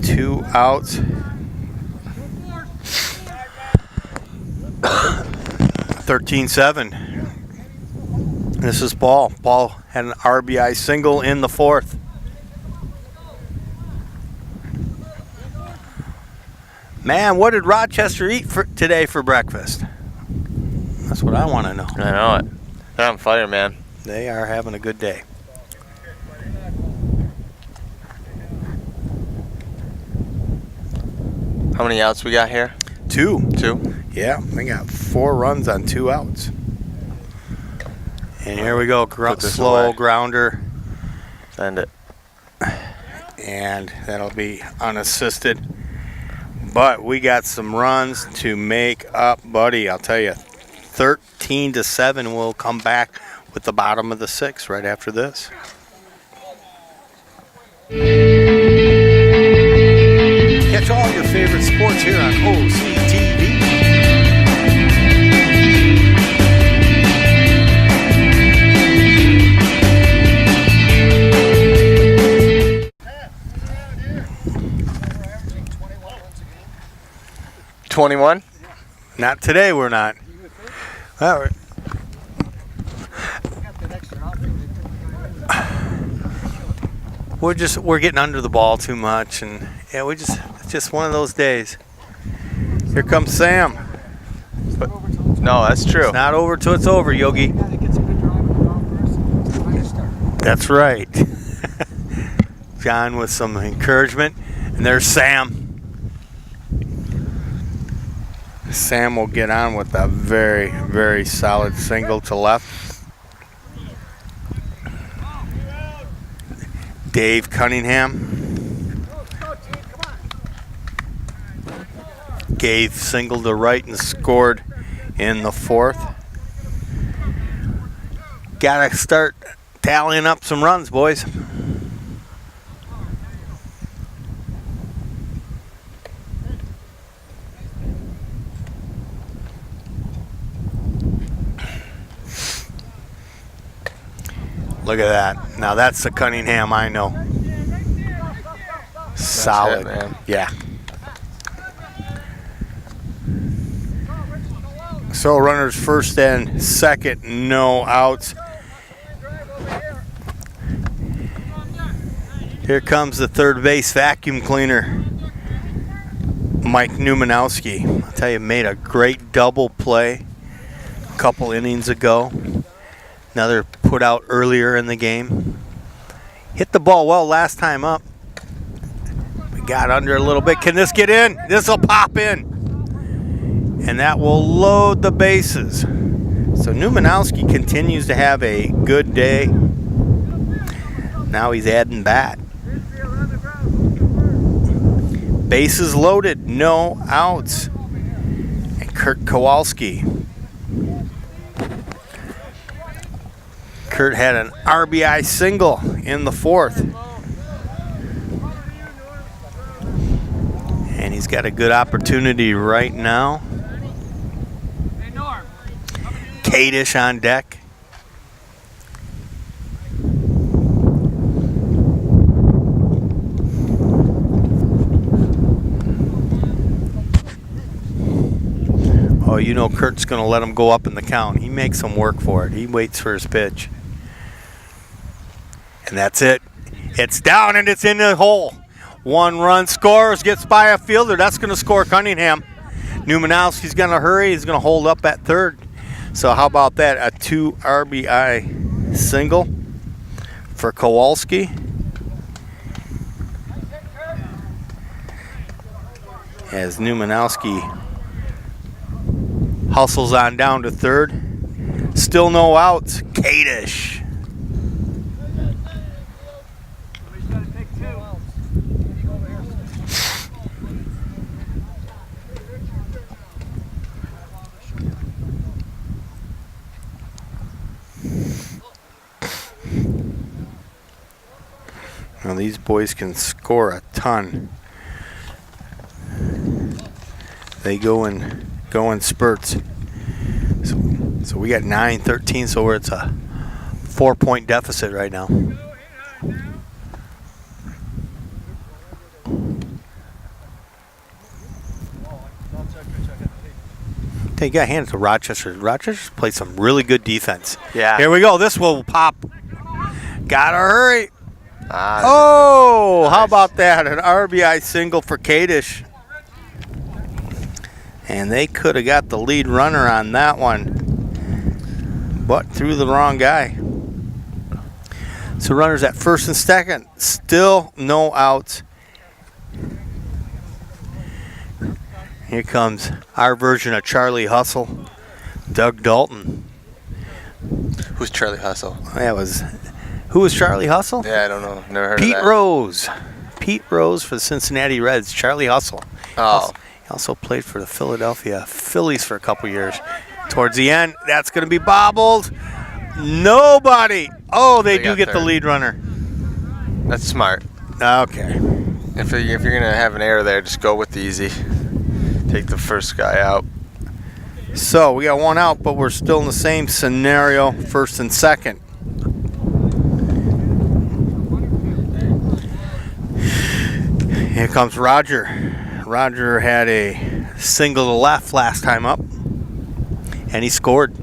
Two outs. 13-7. This is Paul. Paul had an RBI single in the 4th. Man, what did Rochester eat today for breakfast? That's what I want to know. I know it. They're on fire, man. They are having a good day. How many outs we got here? 2. 2? Yeah, we got 4 runs on 2 outs. And here we go, slow away. grounder. Send it. And that'll be unassisted. But we got some runs to make up, buddy. I'll tell you, 13-7. We'll come back with the bottom of the 6th right after this. Catch all your favorite sports here on OCTV. $21? Not today, we're not. All right. We're getting under the ball too much, and yeah, it's just one of those days. Here comes Sam. No, that's true. It's not over till it's over, Yogi. That's right. John with some encouragement, and there's Sam. Sam will get on with a very, very solid single to left. Dave Cunningham gave single to right and scored in the 4th. Gotta start tallying up some runs, boys. Look at that. Now that's the Cunningham I know. Solid, man. Yeah. So runners first and second, no outs. Here comes the third base vacuum cleaner, Mike Newmanowski. I'll tell you, made a great double play a couple innings ago. Another put out earlier in the game. Hit the ball well last time up. We got under a little bit. Can this get in? This will pop in. And that will load the bases. So Newmanowski continues to have a good day. Now he's adding bat. Bases loaded, no outs. And Kurt Kowalski. Kurt had an RBI single in the 4th. And he's got a good opportunity right now. Kadish on deck. Oh, you know Kurt's going to let him go up in the count. He makes him work for it. He waits for his pitch. And that's it. It's down and it's in the hole. 1 run scores, gets by a fielder. That's going to score Cunningham. Newmanowski's going to hurry. He's going to hold up at third. So how about that? A 2 RBI single for Kowalski. As Newmanowski hustles on down to third. Still no outs. Kadish. Now these boys can score a ton. They go in spurts. So we got 9-13, so it's a 4-point deficit right now. Hey, you got to hand it to Rochester. Rochester's played some really good defense. Yeah. Here we go. This will pop. Gotta hurry. Nice. How about that? An RBI single for Kadish. And they could have got the lead runner on that one, but threw the wrong guy. So runners at first and second. Still no outs. Here comes our version of Charlie Hustle, Doug Dalton. Who's Charlie Hustle? Who was Charlie Hustle? Yeah, I don't know. Never heard Pete of that. Rose. Pete Rose for the Cincinnati Reds. Charlie Hustle. Oh. He also played for the Philadelphia Phillies for a couple years. Towards the end, that's going to be bobbled. Nobody. Oh, they do get the lead runner. That's smart. Okay. If you're going to have an error there, just go with the easy. Take the first guy out. So we got 1 out, but we're still in the same scenario, first and second. Here comes Roger. Roger had a single to left last time up, and he scored.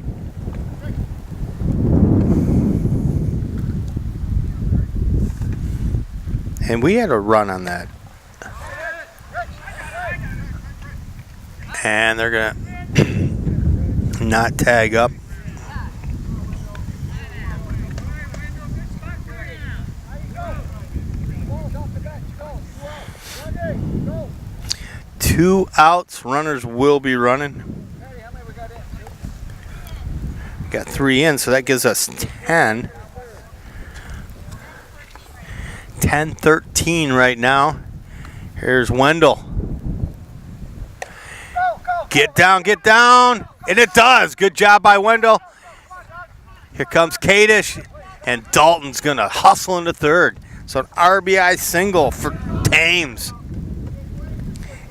And we had a run on that. And they're going to not tag up. Two outs, runners will be running. Got 3 in, so that gives us 10. 10-13 right now. Here's Wendell. Get down, and it does. Good job by Wendell. Here comes Kadish, and Dalton's going to hustle into third. So an RBI single for Thames.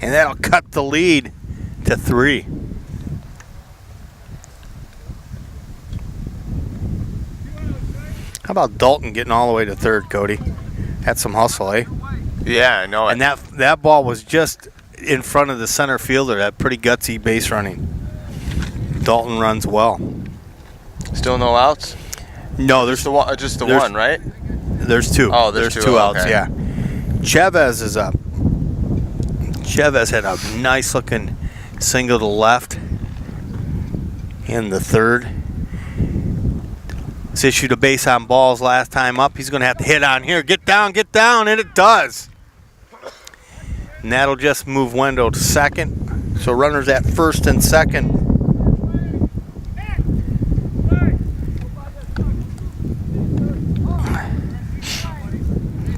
And that'll cut the lead to 3. How about Dalton getting all the way to third, Cody? Had some hustle, eh? Yeah, I know. And that ball was just in front of the center fielder. That pretty gutsy base running. Dalton runs well. Still no outs? No, there's just the one, right? There's 2. Oh, there's 2. two outs. Okay. Yeah. Chavez is up. Chavez had a nice looking single to left in the third. He's issued a base on balls last time up. He's going to have to hit on here. Get down, and it does. And that'll just move Wendell to second. So runners at first and second.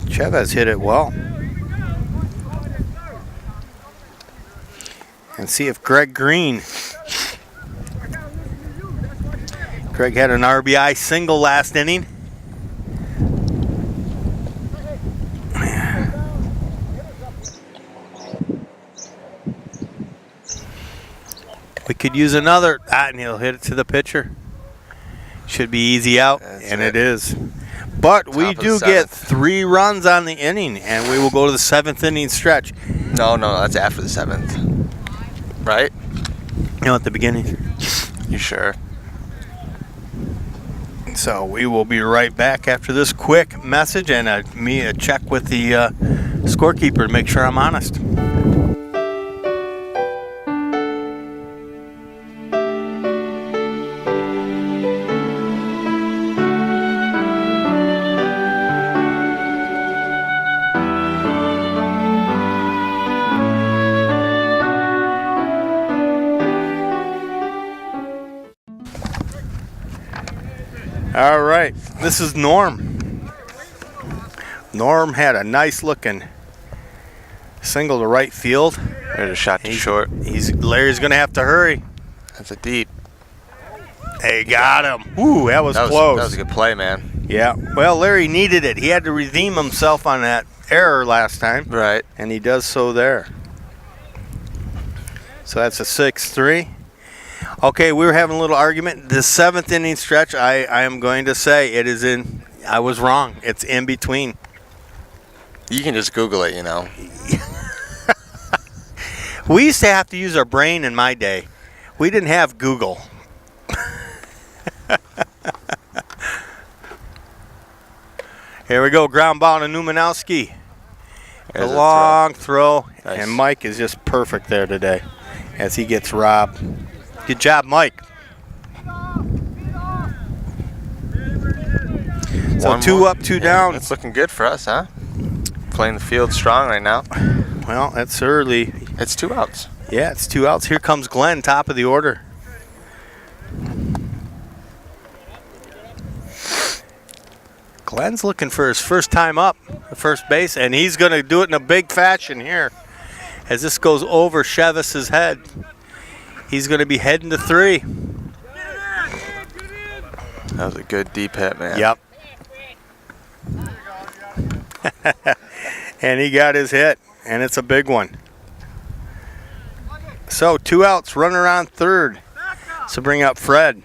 Chavez hit it well. And see if Greg Green. Greg had an RBI single last inning. We could use another. And he'll hit it to the pitcher. Should be easy out, and it is. But we do get 3 runs on the inning, and we will go to the 7th inning stretch. No, that's after the 7th. Right? You know, at the beginning. You sure? So we will be right back after this quick message and a check with the scorekeeper to make sure I'm honest. All right, this is Norm. Norm had a nice looking single to right field. There's a shot to short. Larry's gonna have to hurry. That's a deep. Hey, got him. Ooh, that was close. That was a good play, man. Yeah. Well, Larry needed it. He had to redeem himself on that error last time. Right. And he does so there. So that's a 6-3. Okay, we were having a little argument. The 7th inning stretch, I am going to say it is in. I was wrong. It's in between. You can just Google it, you know. We used to have to use our brain in my day. We didn't have Google. Here we go, ground ball to Numanowski. A long throw, nice. And Mike is just perfect there today as he gets robbed. Good job, Mike. So 2 up, 2 down. It's looking good for us, huh? Playing the field strong right now. Well, that's early. It's 2 outs. Yeah, it's 2 outs. Here comes Glenn, top of the order. Glenn's looking for his first time up at first base, and he's going to do it in a big fashion here. As this goes over Chevis's head. He's going to be heading to 3. That was a good deep hit, man. Yep. And he got his hit, and it's a big one. So 2 outs, runner on third. So bring up Fred.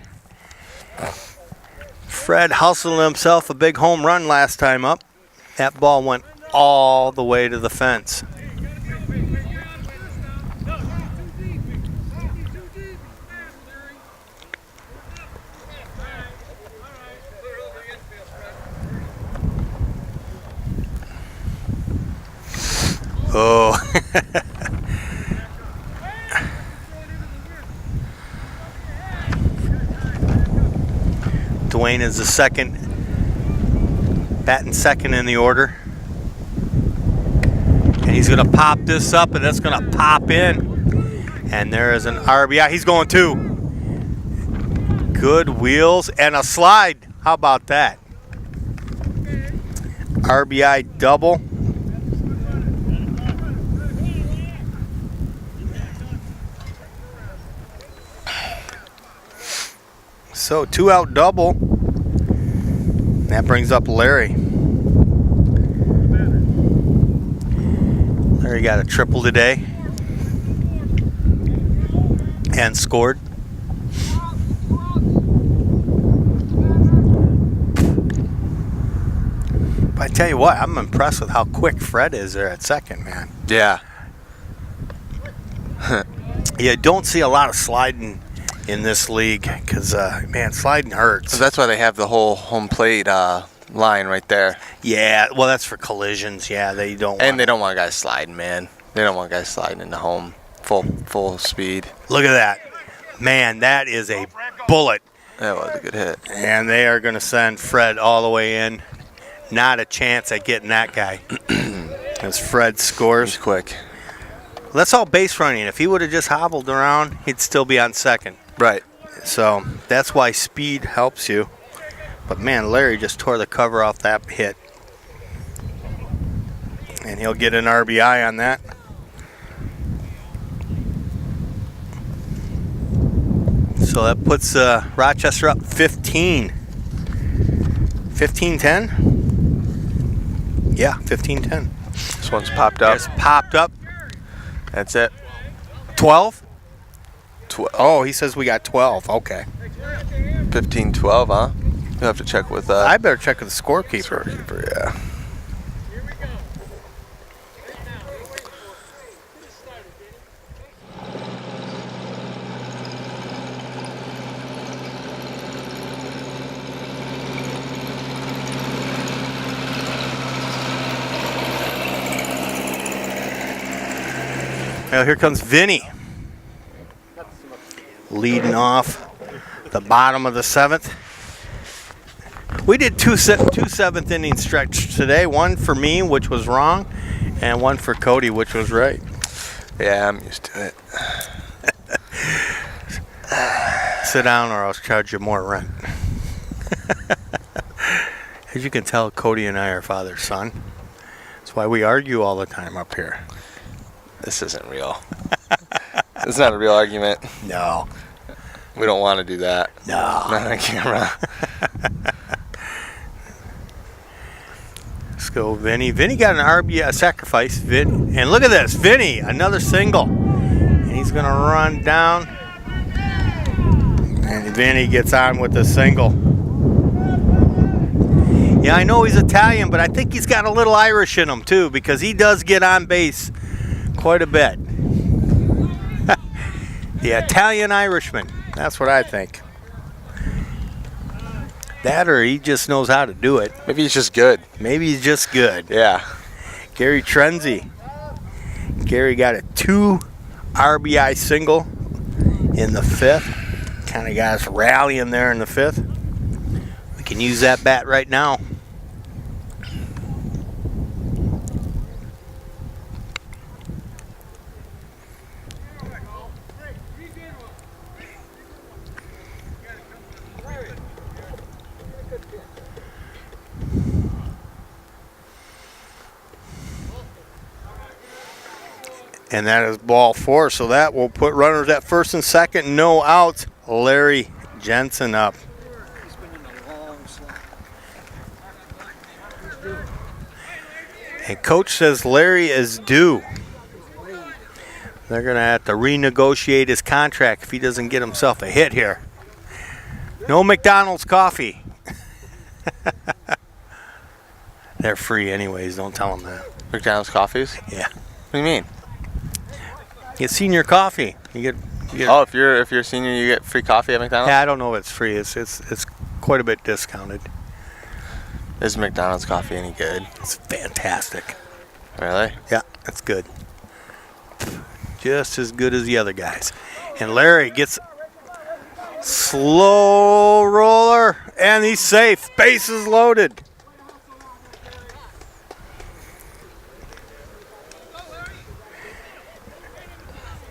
Fred hustled himself a big home run last time up. That ball went all the way to the fence. Oh. Dwayne is the second, batting second in the order. And he's going to pop this up, and that's going to pop in. And there is an RBI. He's going 2. Good wheels and a slide. How about that? RBI double. So 2 out double. That brings up Larry. Larry got a triple today and scored. But I tell you what, I'm impressed with how quick Fred is there at second, man. Yeah. You don't see a lot of sliding in this league because, man, sliding hurts. So that's why they have the whole home plate line right there. Yeah, well, that's for collisions. Yeah, they don't. And they don't want guys sliding, man. They don't want guys sliding into home full speed. Look at that. Man, that is a bullet. That was a good hit. And they are going to send Fred all the way in. Not a chance at getting that guy. As Fred scores. He's quick. That's all base running. If he would have just hobbled around, he'd still be on second. Right. So that's why speed helps you. But man, Larry just tore the cover off that hit. And he'll get an RBI on that. So that puts Rochester up 15. 15-10? Yeah, 15-10. This one's popped up. Just popped up. That's it. 12? Oh, he says we got 12. Okay. 15-12, huh? You'll have to check with... I better check with the scorekeeper. Yeah. Well, here comes Vinny. Leading off the bottom of the 7th. We did two 7th inning stretch today. One for me, which was wrong, and one for Cody, which was right. Yeah, I'm used to it. Sit down or I'll charge you more rent. As you can tell, Cody and I are father-son. That's why we argue all the time up here. This isn't real. It's not a real argument. No. We don't want to do that. No. Not on camera. Let's go, Vinny. Vinny got an RBI sacrifice. And look at this. Vinny, another single. And he's going to run down. And Vinny gets on with the single. Yeah, I know he's Italian, but I think he's got a little Irish in him, too, because he does get on base quite a bit. The Italian Irishman. That's what I think. That or he just knows how to do it. Maybe he's just good. Maybe he's just good. Yeah. Gary Trenzy. Gary got a 2 RBI single in the 5th. Kind of got us rallying there in the 5th. We can use that bat right now. And that is ball 4, so that will put runners at first and second, no outs. Larry Jensen up. And coach says Larry is due. They're going to have to renegotiate his contract if he doesn't get himself a hit here. No McDonald's coffee. They're free anyways, don't tell them that. McDonald's coffees? Yeah. What do you mean? Get senior coffee. You get oh, if you're a senior, you get free coffee at McDonald's? Yeah, I don't know if it's free. It's quite a bit discounted. Is McDonald's coffee any good? It's fantastic. Really? Yeah, it's good. Just as good as the other guys. And Larry gets slow roller, and he's safe. Bases loaded.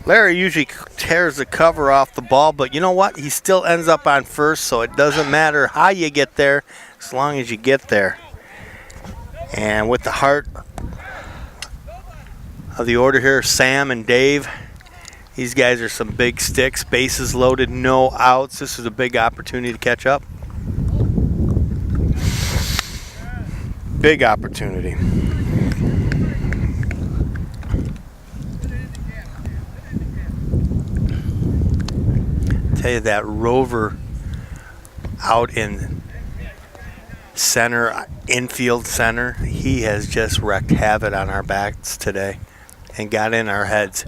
Larry usually tears the cover off the ball, but you know what? He still ends up on first, so it doesn't matter how you get there as long as you get there. And with the heart of the order here, Sam and Dave, these guys are some big sticks. Bases loaded, no outs. This is a big opportunity to catch up. Big opportunity. Tell you that Rover out in center, infield center, he has just wreaked havoc on our backs today and got in our heads.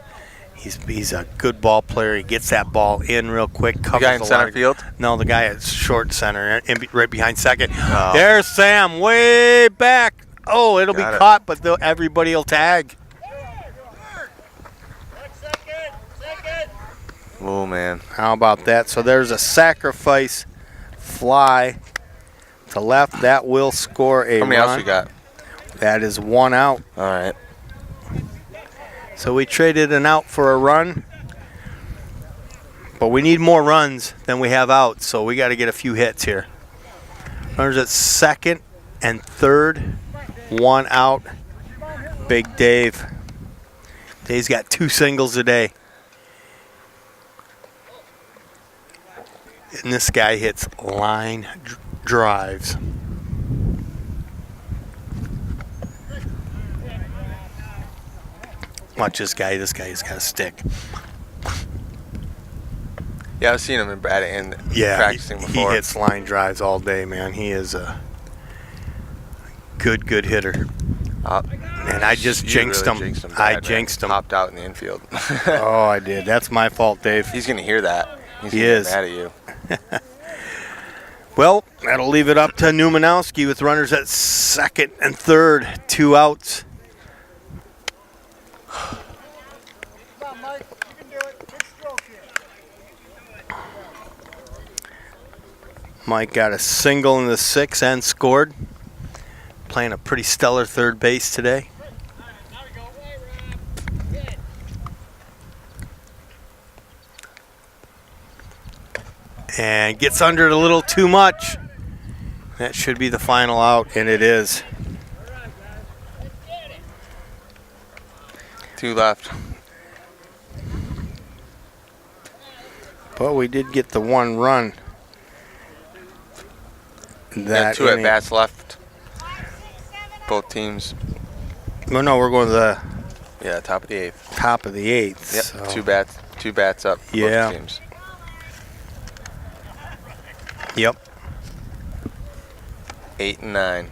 He's a good ball player. He gets that ball in real quick. Covers the guy in center field? No, the guy at short center, right behind second. Oh. There's Sam, way back. Oh, it'll be caught, but everybody will tag. Oh, man. How about that? So there's a sacrifice fly to left. That will score a run. How many outs we got? That is 1 out. All right. So we traded an out for a run. But we need more runs than we have outs, so we got to get a few hits here. Runners at second and third. 1 out. Big Dave. Dave's got 2 singles today. And this guy hits line drives. Watch this guy. This guy's got a stick. Yeah, I've seen him in practicing before. He hits line drives all day, man. He is a good hitter. And I just jinxed him. I jinxed him. Hopped out in the infield. Oh, I did. That's my fault, Dave. He's going to hear that. He is. Mad at you. Well, that'll leave it up to Newmanowski with runners at second and third. 2 outs. Mike got a single in the 6th and scored. Playing a pretty stellar third base today. And gets under it a little too much. That should be the final out, and it is. 2 left. But we did get the 1 run. That 2 at bats left. Both teams. Well, no, we're going to the top of the 8th. Top of the 8th. Yep. So. 2 bats up. Yeah. Both teams. Yep. 8 and 9.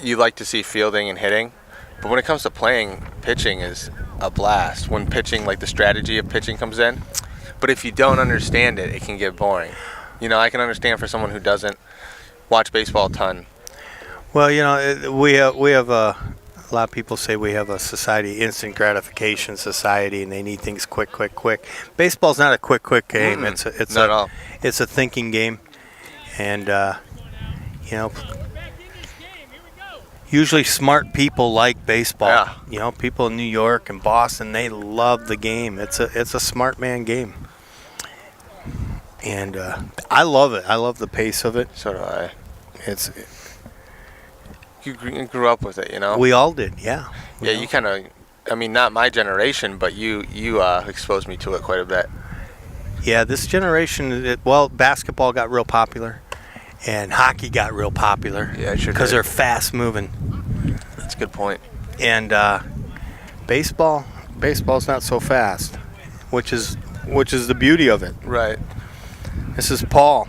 You like to see fielding and hitting, but when it comes to playing, pitching is a blast. When pitching, like the strategy of pitching comes in, but if you don't understand it, it can get boring. You know, I can understand for someone who doesn't watch baseball a ton. Well, you know, we have a lot of people say we have a society, instant gratification society, and they need things quick. Baseball's not a quick game. Not It's at all. It's a thinking game, and you know. Usually smart people like baseball. Yeah. You know, people in New York and Boston, they love the game. It's a smart man game. And I love it. I love the pace of it. So do I. You grew up with it, you know? We all did, yeah. Yeah, you kind of, I mean, not my generation, but you exposed me to it quite a bit. Yeah, this generation, basketball got real popular. And hockey got real popular. Yeah, sure. Because they're fast moving. That's a good point. And baseball's not so fast, which is the beauty of it. Right. This is Paul.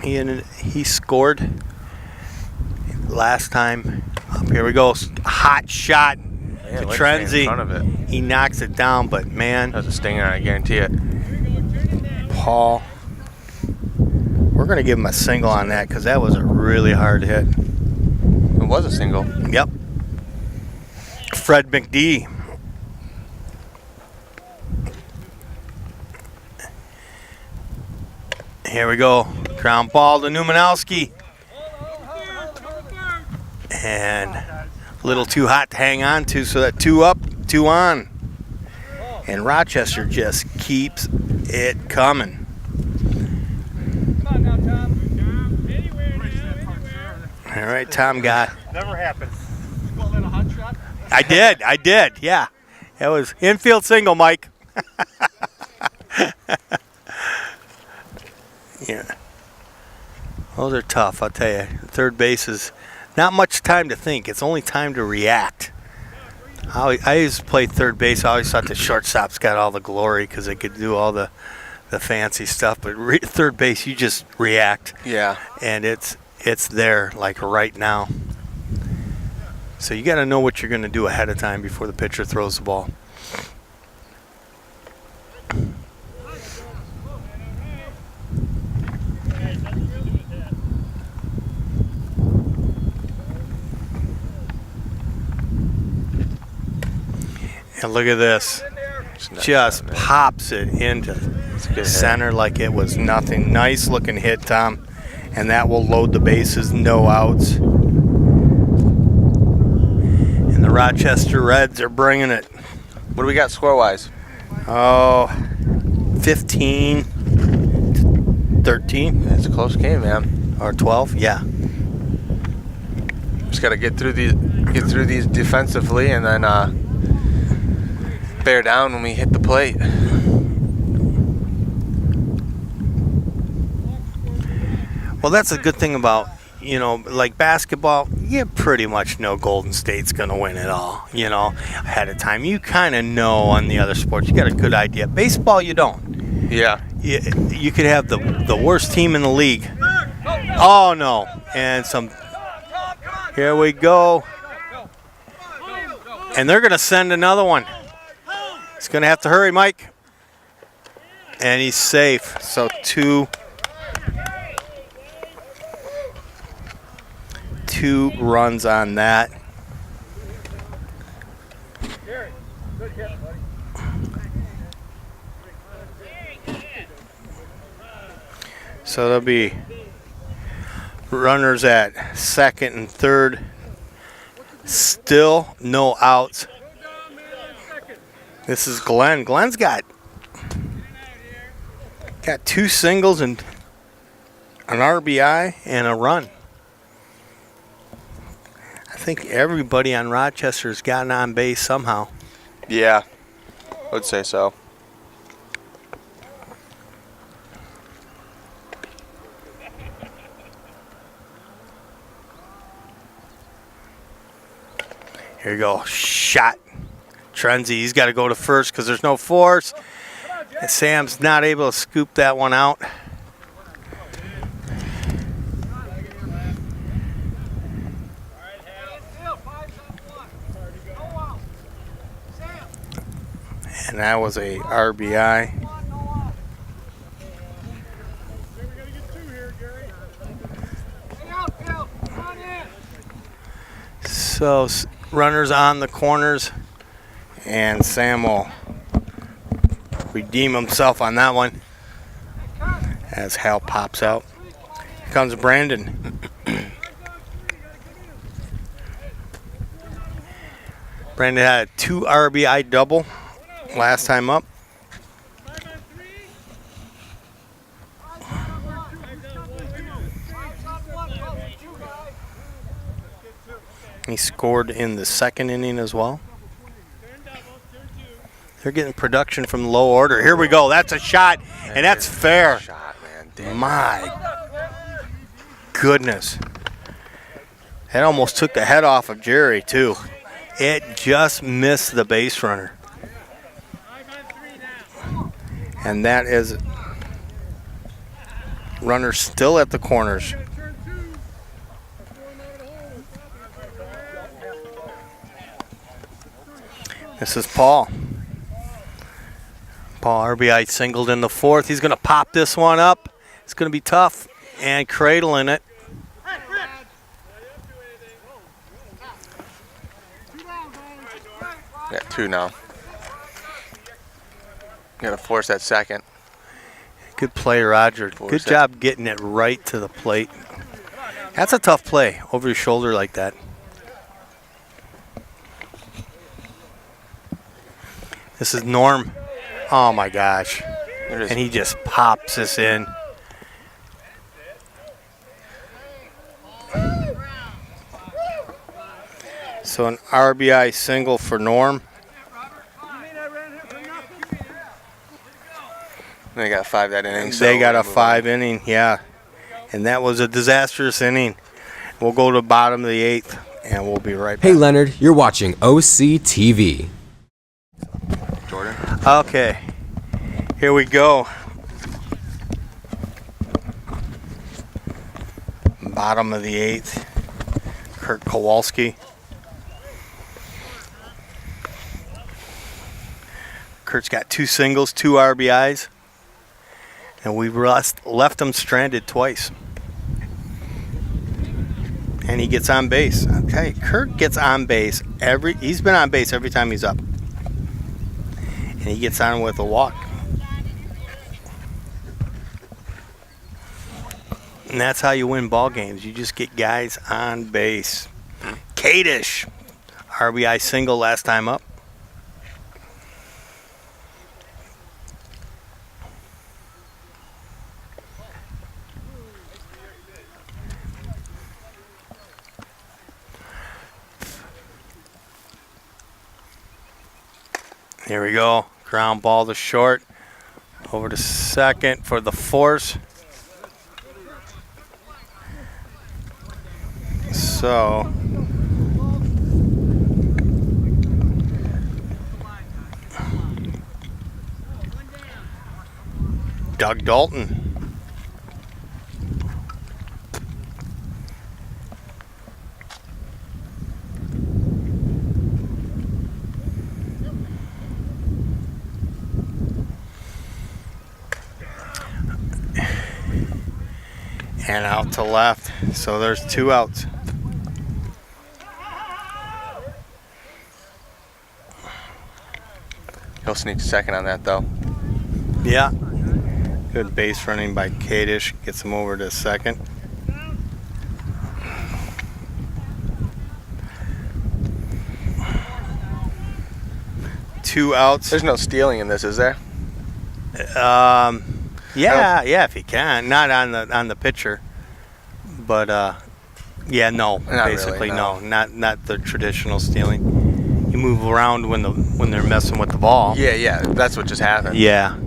He scored last time. Here we go. Hot shot to Trenzy. In front of it. He knocks it down, but man, That was a stinger, I guarantee it. Paul. We're going to give him a single on that because that was a really hard hit. It was a single. Yep. Fred McD. Here we go. Ground ball to Numanowski. And a little too hot to hang on to, so that 2 up, 2 on. And Rochester just keeps it coming. All right, Tom got. Never happened. You call that a hot shot? I did, yeah. That was infield single, Mike. Yeah. Those are tough, I'll tell you. Third base is not much time to think. It's only time to react. I used to play third base. I always thought the shortstops got all the glory because they could do all the fancy stuff. But third base, you just react. Yeah. And it's there, like right now. So you got to know what you're going to do ahead of time before the pitcher throws the ball. And look at this. Just pops it into center like it was nothing. Nice looking hit, Tom. And that will load the bases, no outs. And the Rochester Reds are bringing it. What do we got score-wise? Oh, 15-13. It's a close game, man. Or 12, yeah. Just got to get through these defensively, and then bear down when we hit the plate. Well, that's a good thing about, you know, like basketball, you pretty much know Golden State's going to win it all, you know, ahead of time. You kind of know on the other sports. You got a good idea. Baseball, you don't. Yeah. You could have the worst team in the league. Oh, no. And here we go. And they're going to send another one. He's going to have to hurry, Mike. And he's safe. So two runs on that. So there'll be runners at second and third. Still no outs. This is Glenn. Glenn's got two singles and an RBI and a run. I think everybody on Rochester's gotten on base somehow. Yeah, I would say so. Here you go. Shot. Trenzy, he's got to go to first because there's no force. And Sam's not able to scoop that one out. And that was a RBI. So runners on the corners, and Sam will redeem himself on that one as Hal pops out. Here comes Brandon. Brandon had a 2 RBI double last time up. He scored in the second inning as well. They're getting production from low order. Here we go. That's a shot, and that's fair. Shot, man. Damn. My goodness. That almost took the head off of Jerry, too. It just missed the base runner. And that is runner still at the corners. This is Paul. Paul RBI singled in the fourth. He's going to pop this one up. It's going to be tough. And cradling it. Got 2 now. Got to force that second. Good play, Roger. Good job getting it right to the plate. That's a tough play over your shoulder like that. This is Norm. Oh, my gosh. And he just pops this in. So an RBI single for Norm. They got 5 that inning. They got a 5 inning, yeah. And that was a disastrous inning. We'll go to the bottom of the 8th, and we'll be right back. Hey, Leonard, you're watching OCTV. Jordan. Okay, here we go. Bottom of the 8th. Kurt Kowalski. Kurt's got 2 singles, 2 RBIs. And we left him stranded twice. And he gets on base. Okay, Kurt gets on base he's been on base every time he's up. And he gets on with a walk. And that's how you win ball games. You just get guys on base. Kadish, RBI single last time up. Here we go. Ground ball to short. Over to second for the force. So Doug Dalton. And out to left. So there's 2 outs. He'll sneak second on that, though. Yeah. Good base running by Kadish. Gets him over to second. Two outs. There's no stealing in this, is there? Yeah, if you can. Not on the pitcher. But yeah, no. Not basically, really, no. Not the traditional stealing. You move around when they're messing with the ball. Yeah, that's what just happened. Yeah.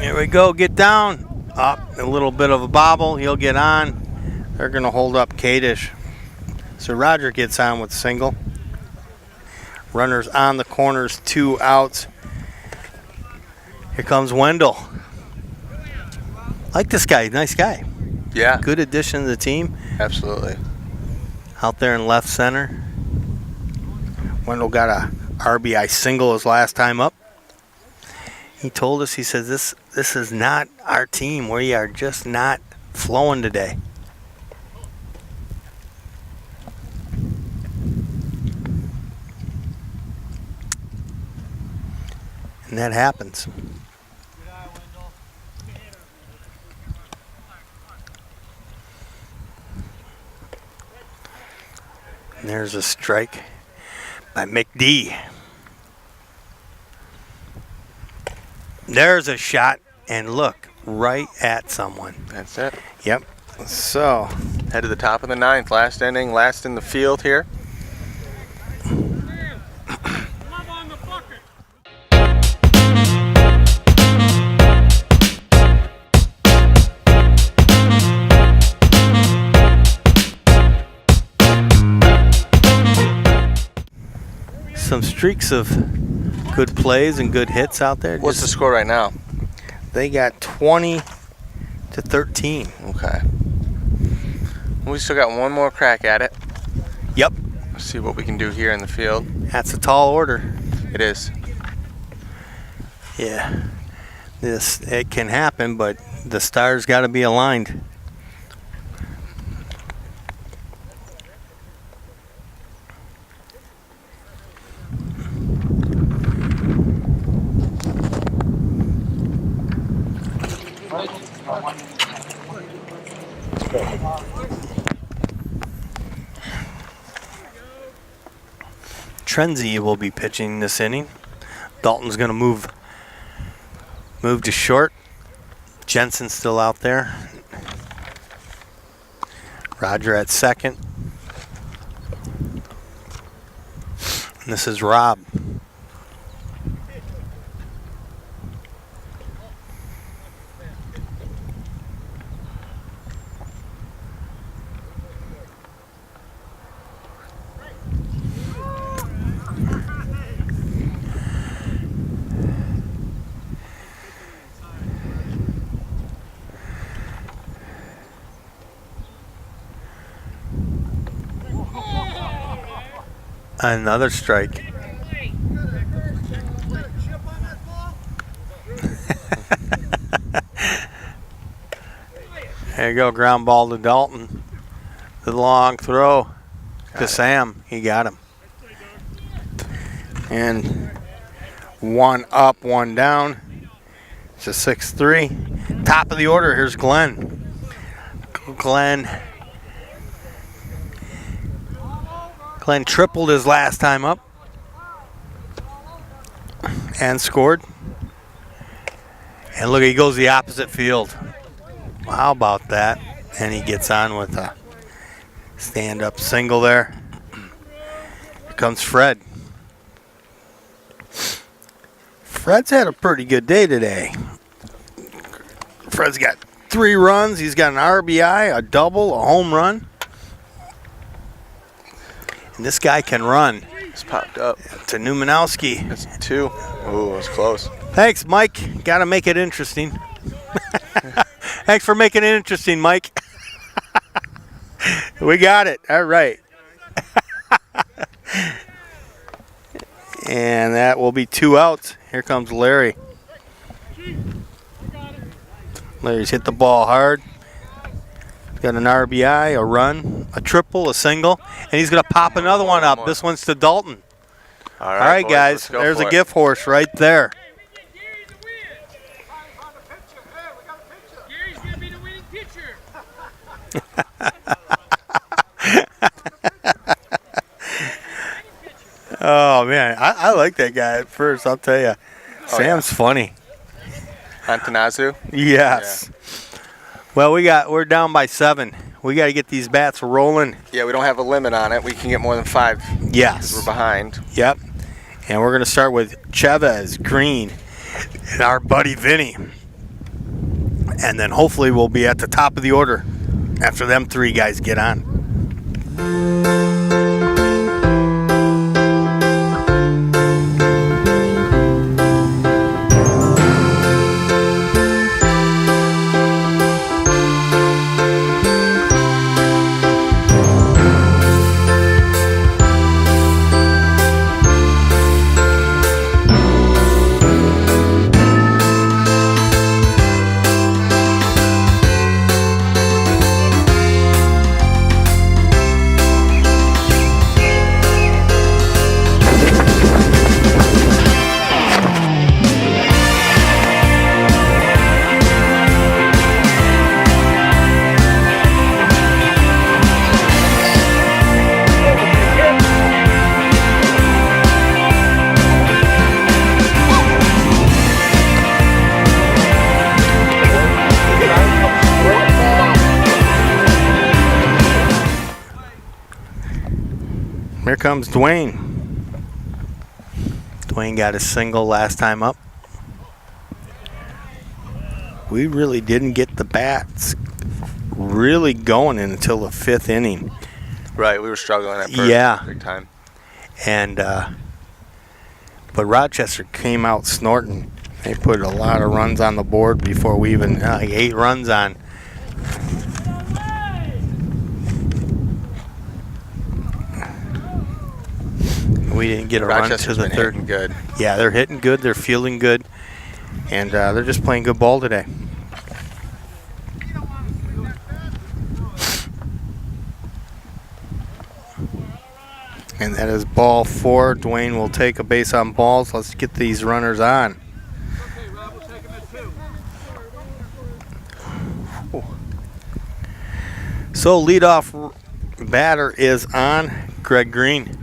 Here we go, get down. Up, a little bit of a bobble, he'll get on. They're going to hold up Kadish. So Roger gets on with single. Runners on the corners, 2 outs. Here comes Wendell. Like this guy, nice guy. Yeah. Good addition to the team. Absolutely. Out there in left center. Wendell got a RBI single his last time up. He told us, he says, this is not our team. We are just not flowing today. And that happens. And there's a strike by McD. There's a shot, and look, right at someone. That's it. Yep. So, head to the top of the 9th, last inning, last in the field here. some streaks of good plays and good hits out there. What's the score right now? They got 20-13. Okay. We still got one more crack at it. Yep. Let's see what we can do here in the field. That's a tall order. It is. Yeah. It can happen, but the stars got to be aligned. Trenzy will be pitching this inning. Dalton's going to move to short. Jensen's still out there. Roger at second. And this is Rob. Another strike. There you go, ground ball to Dalton. The long throw to Sam. He got him. And one up, one down. It's a 6-3. Top of the order, here's Glenn. Glenn tripled his last time up and scored. And look, he goes the opposite field. How about that? And he gets on with a stand-up single there. Here comes Fred. Fred's had a pretty good day today. Fred's got 3 runs. He's got an RBI, a double, a home run. And this guy can run. It's popped up. To Numanowski. That's 2. Ooh, it was close. Thanks, Mike. Got to make it interesting. Thanks for making it interesting, Mike. We got it. All right. And that will be 2 outs. Here comes Larry. Larry's hit the ball hard. Got an RBI, a run, a triple, a single, and he's going to pop another one up. This one's to Dalton. All right, boys, guys. There's a gift horse right there. Gary's going to be the winning pitcher. Oh, man. I like that guy at first, I'll tell you. Sam's funny. Antanazu? Yes. Yeah. Well, we're down by 7. We got to get these bats rolling. Yeah, we don't have a limit on it. We can get more than 5. Yes. We're behind. Yep. And we're going to start with Chavez, Green, and our buddy Vinny. And then hopefully we'll be at the top of the order after them 3 guys get on. Here comes Dwayne. Dwayne got a single last time up. We really didn't get the bats really going until the 5th inning. Right, we were struggling at first. Yeah. Big time. And but Rochester came out snorting. They put a lot of runs on the board before we even 8 runs on. We didn't get a run to the 3rd. Hitting good. Yeah, they're hitting good. They're feeling good, and they're just playing good ball today. And that is ball 4. Dwayne will take a base on balls. Let's get these runners on. Okay, Rob, we'll take him at 2. So leadoff batter is on Greg Green.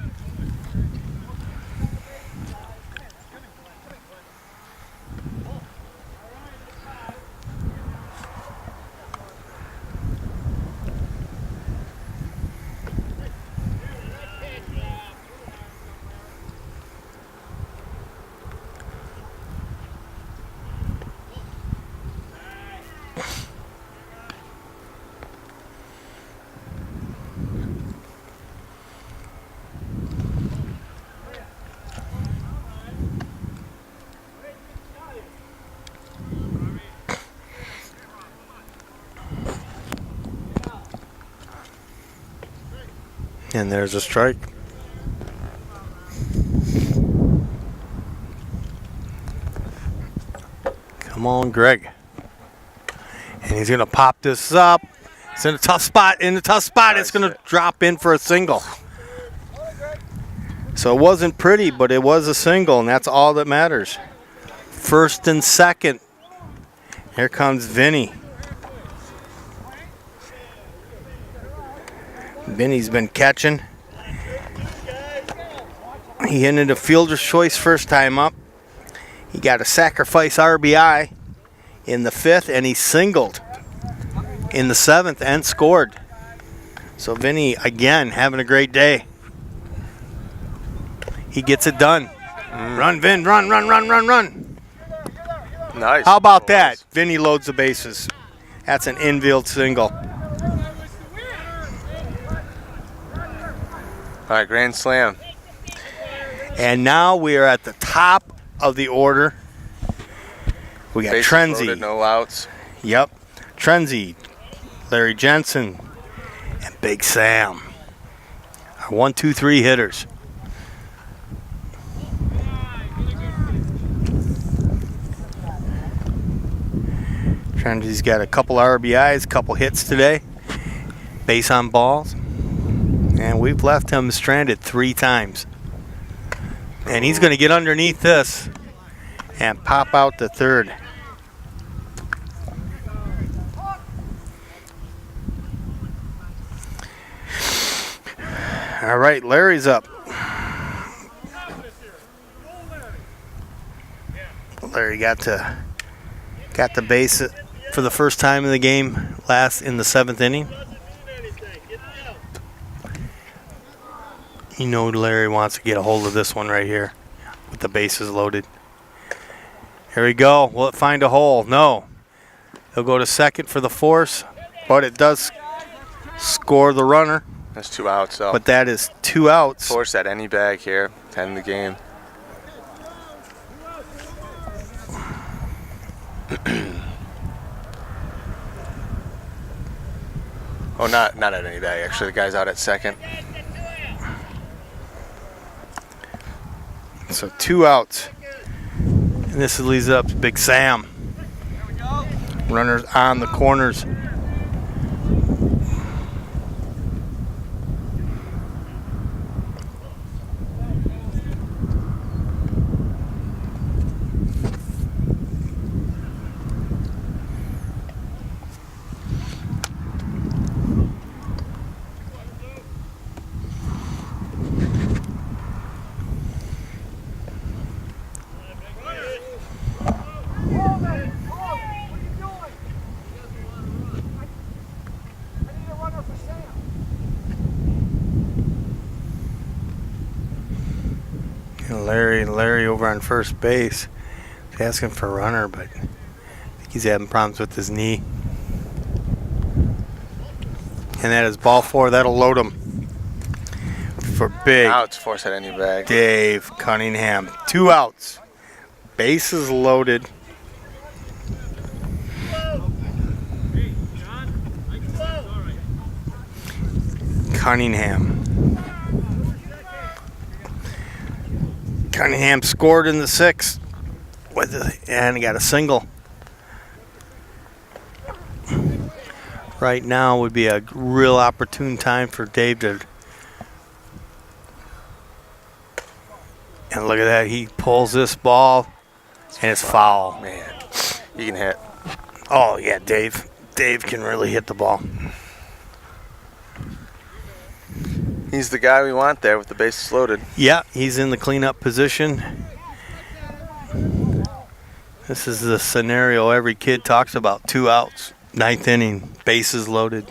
And there's a strike. Come on, Greg. And he's going to pop this up. It's in a tough spot. It's going to drop in for a single. So it wasn't pretty, but it was a single, and that's all that matters. 1st and 2nd. Here comes Vinny. Vinny's been catching. He ended a fielder's choice first time up. He got a sacrifice RBI in the 5th, and he singled. in the 7th and scored. So Vinny, again, having a great day. He gets it done. Run, Vin, run, run, run, run, run. Nice. How about that? Vinny loads the bases. That's an infield single. All right, grand slam. And now we are at the top of the order. We got Bases Trenzy. loaded, no outs. Yep. Trenzy, Larry Jensen, and Big Sam. Our 1, 2, 3 hitters. Trenzy's got a couple RBIs, couple hits today. Base on balls. And we've left him stranded 3 times. And he's going to get underneath this and pop out the third. All right, Larry's up. Larry got the base for the first time in the game in the 7th inning. You know Larry wants to get a hold of this one right here with the bases loaded. Here we go. Will it find a hole? No. He'll go to second for the force, but it does score the runner. That's 2 outs, though. But that is 2 outs. Force at any bag here to end the game. Oh, not at any bag. Actually, the guy's out at second. So 2 outs. And this leads up to Big Sam. Runners on the corners. Larry over on first base. He's asking for a runner, but I think he's having problems with his knee. And that is ball 4. That'll load him for big. Outs, force at any bag. Dave Cunningham. 2 outs. Bases loaded. Cunningham. Cunningham scored in the 6th and he got a single. Right now would be a real opportune time for Dave to. And look at that, he pulls this ball and it's foul. Man, he can hit. Oh yeah, Dave can really hit the ball. He's the guy we want there with the bases loaded. Yeah, he's in the cleanup position. This is the scenario every kid talks about. 2 outs, 9th inning, bases loaded.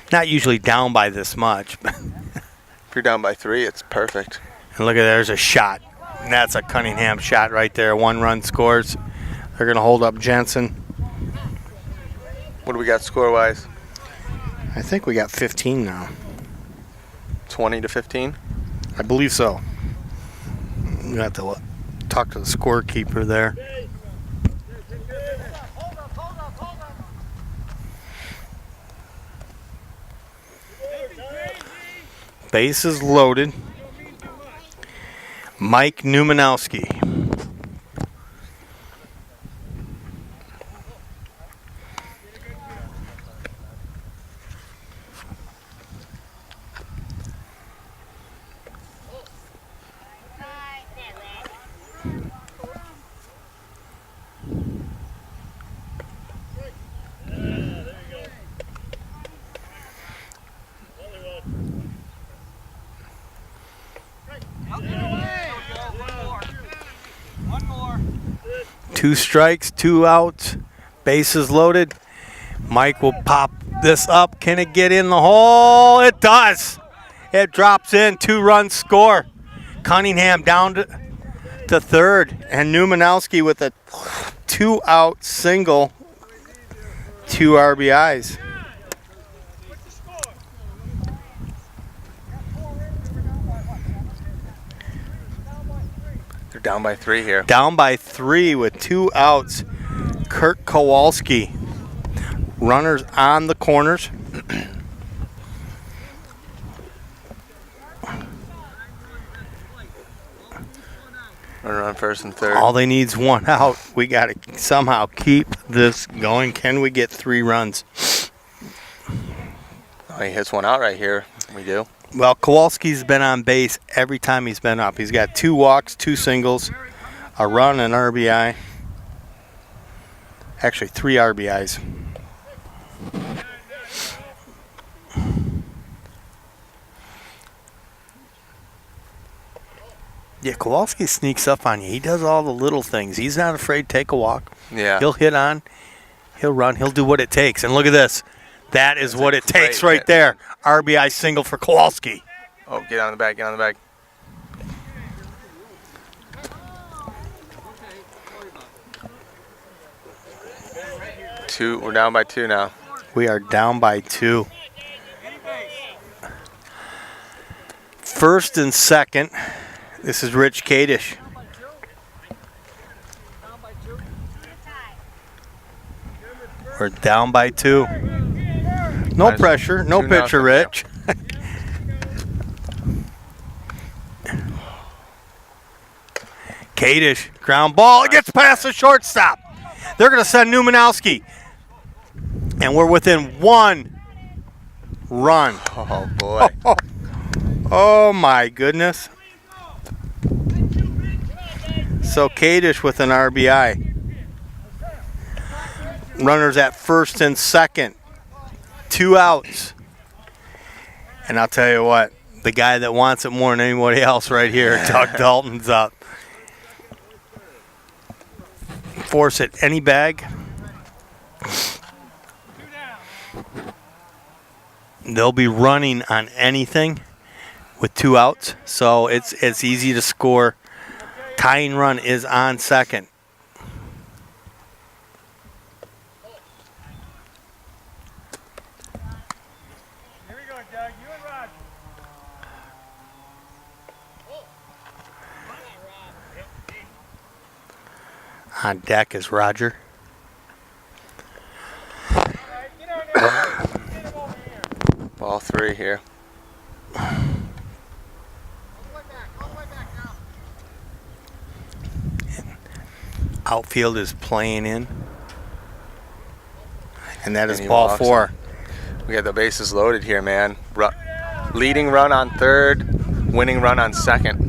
Not usually down by this much. If you're down by 3, it's perfect. And look at there's a shot. And that's a Cunningham shot right there. 1 run scores. They're going to hold up Jensen. What do we got score-wise? I think we got 15 now. 20 to 15? I believe so. We have to talk to the scorekeeper there. Bases loaded. Mike Newmanowski. Two strikes, 2 outs, Bases loaded. Mike will pop this up. Can it get in the hole? It does. It drops in. 2-run score. Cunningham down to third. And Newmanowski with a 2-out single. 2 RBIs. They're down by 3 here. Down by 3 with 2 outs. Kurt Kowalski. Runners on the corners. Runner on first and third. All they need is 1 out. We got to somehow keep this going. Can we get 3 runs? Oh, he hits 1 out right here. We do. Well, Kowalski's been on base every time he's been up. He's got 2 walks, 2 singles, a run, and RBI. Actually, 3 RBIs. Yeah, Kowalski sneaks up on you. He does all the little things. He's not afraid to take a walk. Yeah. He'll hit on. He'll run. He'll do what it takes. And look at this. That is what it takes right there. RBI single for Kowalski. Oh, get on the back, get on the back. We're down by 2 now. We are down by 2. First and second. This is Rich Kadish. We're down by 2. No pressure, no pitcher, Rich. Kadish, ground ball. It gets past the shortstop. They're going to send Newmanowski. And we're within 1 run. Oh, boy. Oh, my goodness. So Kadish with an RBI. Runners at first and second. 2 outs. And I'll tell you what, the guy that wants it more than anybody else right here, Doug Dalton's up. Force it any bag. They'll be running on anything with 2 outs, so it's easy to score. Tying run is on second. Here we go, Doug. You and Roger. On deck is Roger. Ball 3 here. Outfield is playing in. And that is And he ball walks 4. We got the bases loaded here, man. Leading run on third, winning run on second.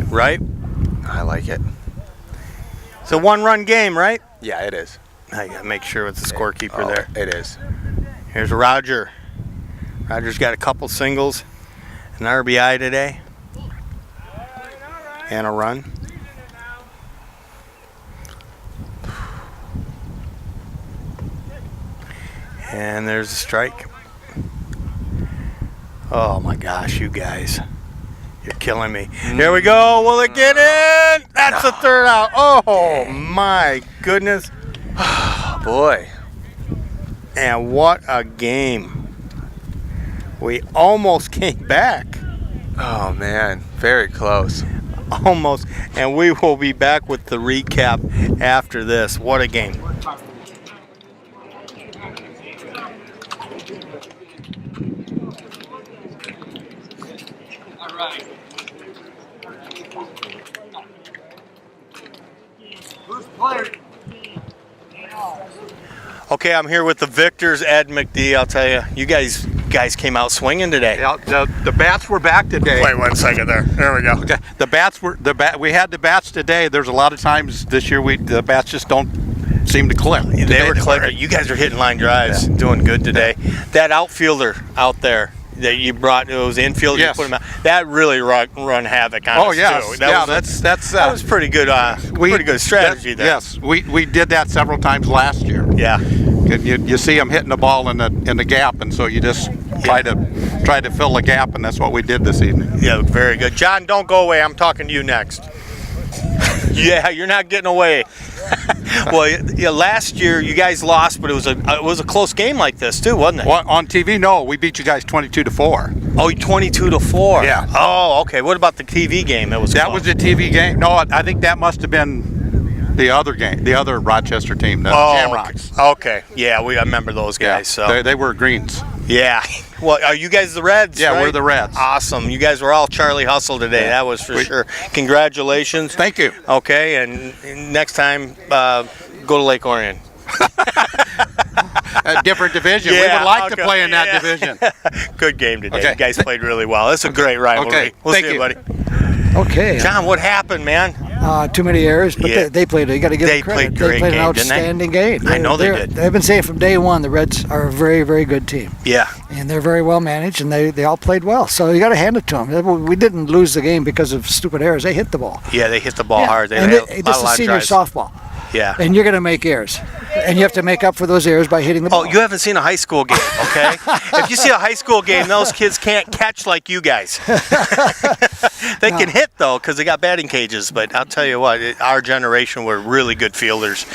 Right? I like it. It's a 1-run game, right? Yeah, it is. I gotta make sure with the scorekeeper there. It is. Here's Roger. Roger's got a couple singles, an RBI today, and a run. And there's a strike. Oh my gosh, you guys. You're killing me. Here we go. Will it get in? That's the 3rd out. Oh my goodness. Boy. And what a game. We almost came back. Oh, man. Very close. Almost. And we will be back with the recap after this. What a game. All right. Who's playing? Okay, I'm here with the Victors, Ed McD. I'll tell you, you guys came out swinging today. Yeah, the bats were back today. Wait 1 second there. There we go. Okay, we had the bats today. There's a lot of times this year the bats just don't seem to click. They were clicking. You guys are hitting line drives, doing good today. That outfielder out there that you brought those infield. Yes. You put them out. That really run havoc on Oh us yes, too. that was pretty good. Pretty good strategy there. Yes, we did that several times last year. Yeah. You see them hitting the ball in the gap, and so you just try to fill the gap, and that's what we did this evening. Yeah, very good. John, don't go away. I'm talking to you next. Yeah, you're not getting away. Well, yeah, last year you guys lost, but it was a close game like this too, wasn't it? Well, on TV, no, we beat you guys 22-4. Oh, 22-4. Yeah. Oh, okay. What about the TV game? That was the TV game. No, I think that must have been the other game, the other Rochester team, the Shamrocks. Okay. Yeah, I remember those guys. Yeah, So they were Greens. yeah. Well, are you guys the Reds? Yeah, right? we're the Reds. Awesome. You guys were all Charlie Hustle today. Yeah. That was for sure. Congratulations. Thank you. Okay, and next time, go to Lake Orion. A different division. Yeah, We would like to okay, play in that yeah. division. Good game today. Okay. You guys played really well. It's a great rivalry. Okay, We'll thank see you. buddy. Okay. John, what happened, man? Too many errors, but Yeah. they played. You got to give They them credit. played great They played game, an didn't they? outstanding game. I know they did. They've been saying from day one the Reds are a very, very good team, Yeah. and they're very well managed, and they all played well. So you got to hand it to them. We didn't lose the game because of stupid errors. They hit the ball. Yeah, they hit the ball hard. They and had this a is lot of senior drives. softball, Yeah. and you're going to make errors, and you have to make up for those errors by hitting the ball. Oh, you haven't seen a high school game, okay? If you see a high school game, those kids can't catch like you guys. They can hit, though, because they got batting cages. But I'll tell you what, our generation were really good fielders.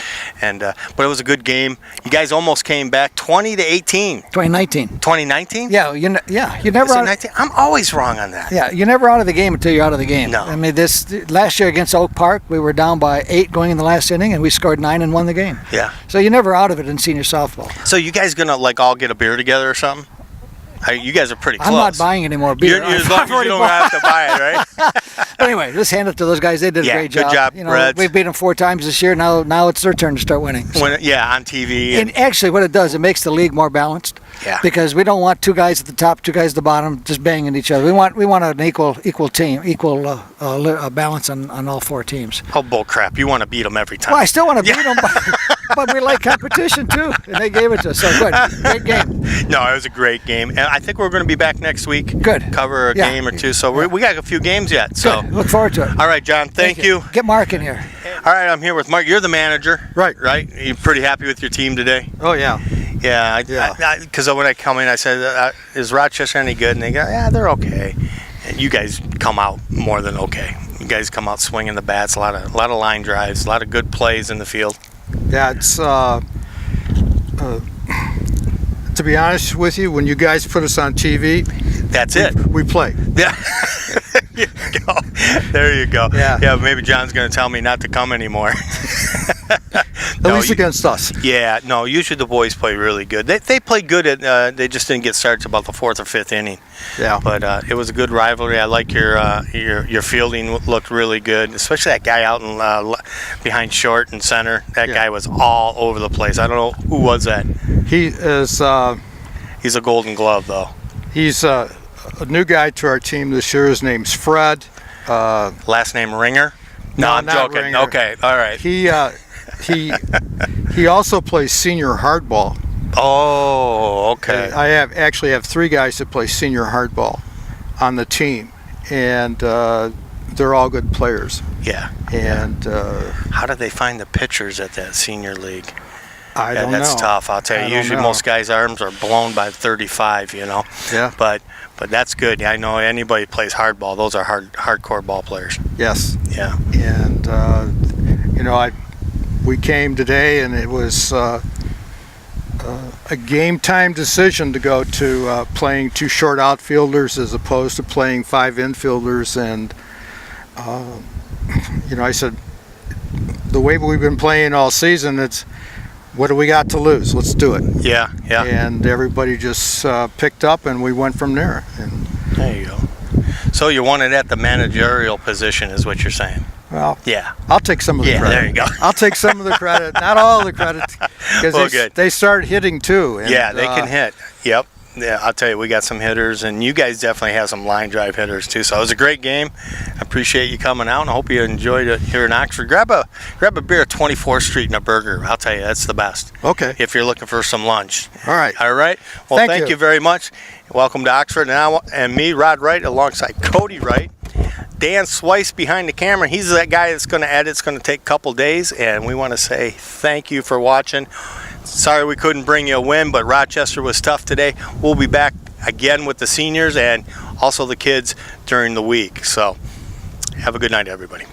But it was a good game. You guys almost came back 20-18. 2019. 2019? Yeah, you never. Is it 19? I'm always wrong on that. Yeah, you're never out of the game until you're out of the game. No. I mean, this last year against Oak Park, we were down by 8 going in the last inning, and we scored 9 and won the game. Yeah. So you're never out of it in senior softball. So you guys gonna all get a beer together or something? You guys are pretty close. I'm not buying any more beer. You're as long as you don't have to buy it, right? But anyway, let's hand it to those guys. They did a great job. Good job, You know, Reds. we've beat them 4 times this year. Now it's their turn to start winning. So. On TV. And actually, what it does, it makes the league more balanced. Yeah. Because we don't want 2 guys at the top, 2 guys at the bottom, just banging each other. We want an equal team, equal balance on all 4 teams. Oh, bull crap. You want to beat them every time. Well, I still want to beat them, but we like competition too, and they gave it to us. So good, great game. No, it was a great game, and I think we're going to be back next week. Good. Cover a game or 2. So we got a few games yet. So Good. Look forward to it. all right, John. Thank you. Get Mark in here. All right, I'm here with Mark. You're the manager. Right. Right. You pretty happy with your team today? Oh yeah. Yeah. Because when I come in, I said, "Is Rochester any good?" And they go, "Yeah, they're okay." And you guys come out more than okay. You guys come out swinging the bats, a lot of line drives, a lot of good plays in the field. Yeah, it's to be honest with you, when you guys put us on TV, that's it. We play. Yeah. There you go. There you go. Yeah. Maybe John's going to tell me not to come anymore. At least against us. Yeah. No. Usually the boys play really good. They play good at. They just didn't get started till about the 4th or 5th inning. Yeah. But it was a good rivalry. I like your fielding looked really good, especially that guy out in behind short and center. That guy was all over the place. I don't know who was that. He is. He's a Golden Glove though. He's a new guy to our team this year. His name's Fred. Last name Ringer? No, I'm not joking. Ringer. Okay, all right. He also plays senior hardball. Oh, okay. I actually have 3 guys that play senior hardball on the team, and they're all good players. Yeah. And how did they find the pitchers at that senior league? I don't know. That's tough. I'll tell you. Usually, most guys' arms are blown by 35. You know. Yeah. But that's good. I know anybody plays hardball. Those are hardcore ball players. Yes. Yeah. And we came today, and it was a game time decision to go to playing 2 short outfielders as opposed to playing 5 infielders. And I said, the way we've been playing all season, it's, what do we got to lose? Let's do it. Yeah. And everybody just picked up, and we went from there. And there you go. So you won it at the managerial position, is what you're saying? Well, yeah. I'll take some of the credit. There you go. I'll take some of the credit, not all the credit, because Well, good. they started hitting too. And, yeah, they can hit. Yep. Yeah, I'll tell you, we got some hitters, and you guys definitely have some line drive hitters too. So it was a great game. I appreciate you coming out, and I hope you enjoyed it here in Oxford. Grab a beer at 24th Street and a burger. I'll tell you, that's the best. Okay. If you're looking for some lunch. All right. All right. Well, thank you very much. Welcome to Oxford, and me, Rod Wright, alongside Cody Wright. Dan Swice behind the camera. He's that guy that's going to edit. It's going to take a couple days, and we want to say thank you for watching. Sorry we couldn't bring you a win, but Rochester was tough today. We'll be back again with the seniors and also the kids during the week. So have a good night, everybody.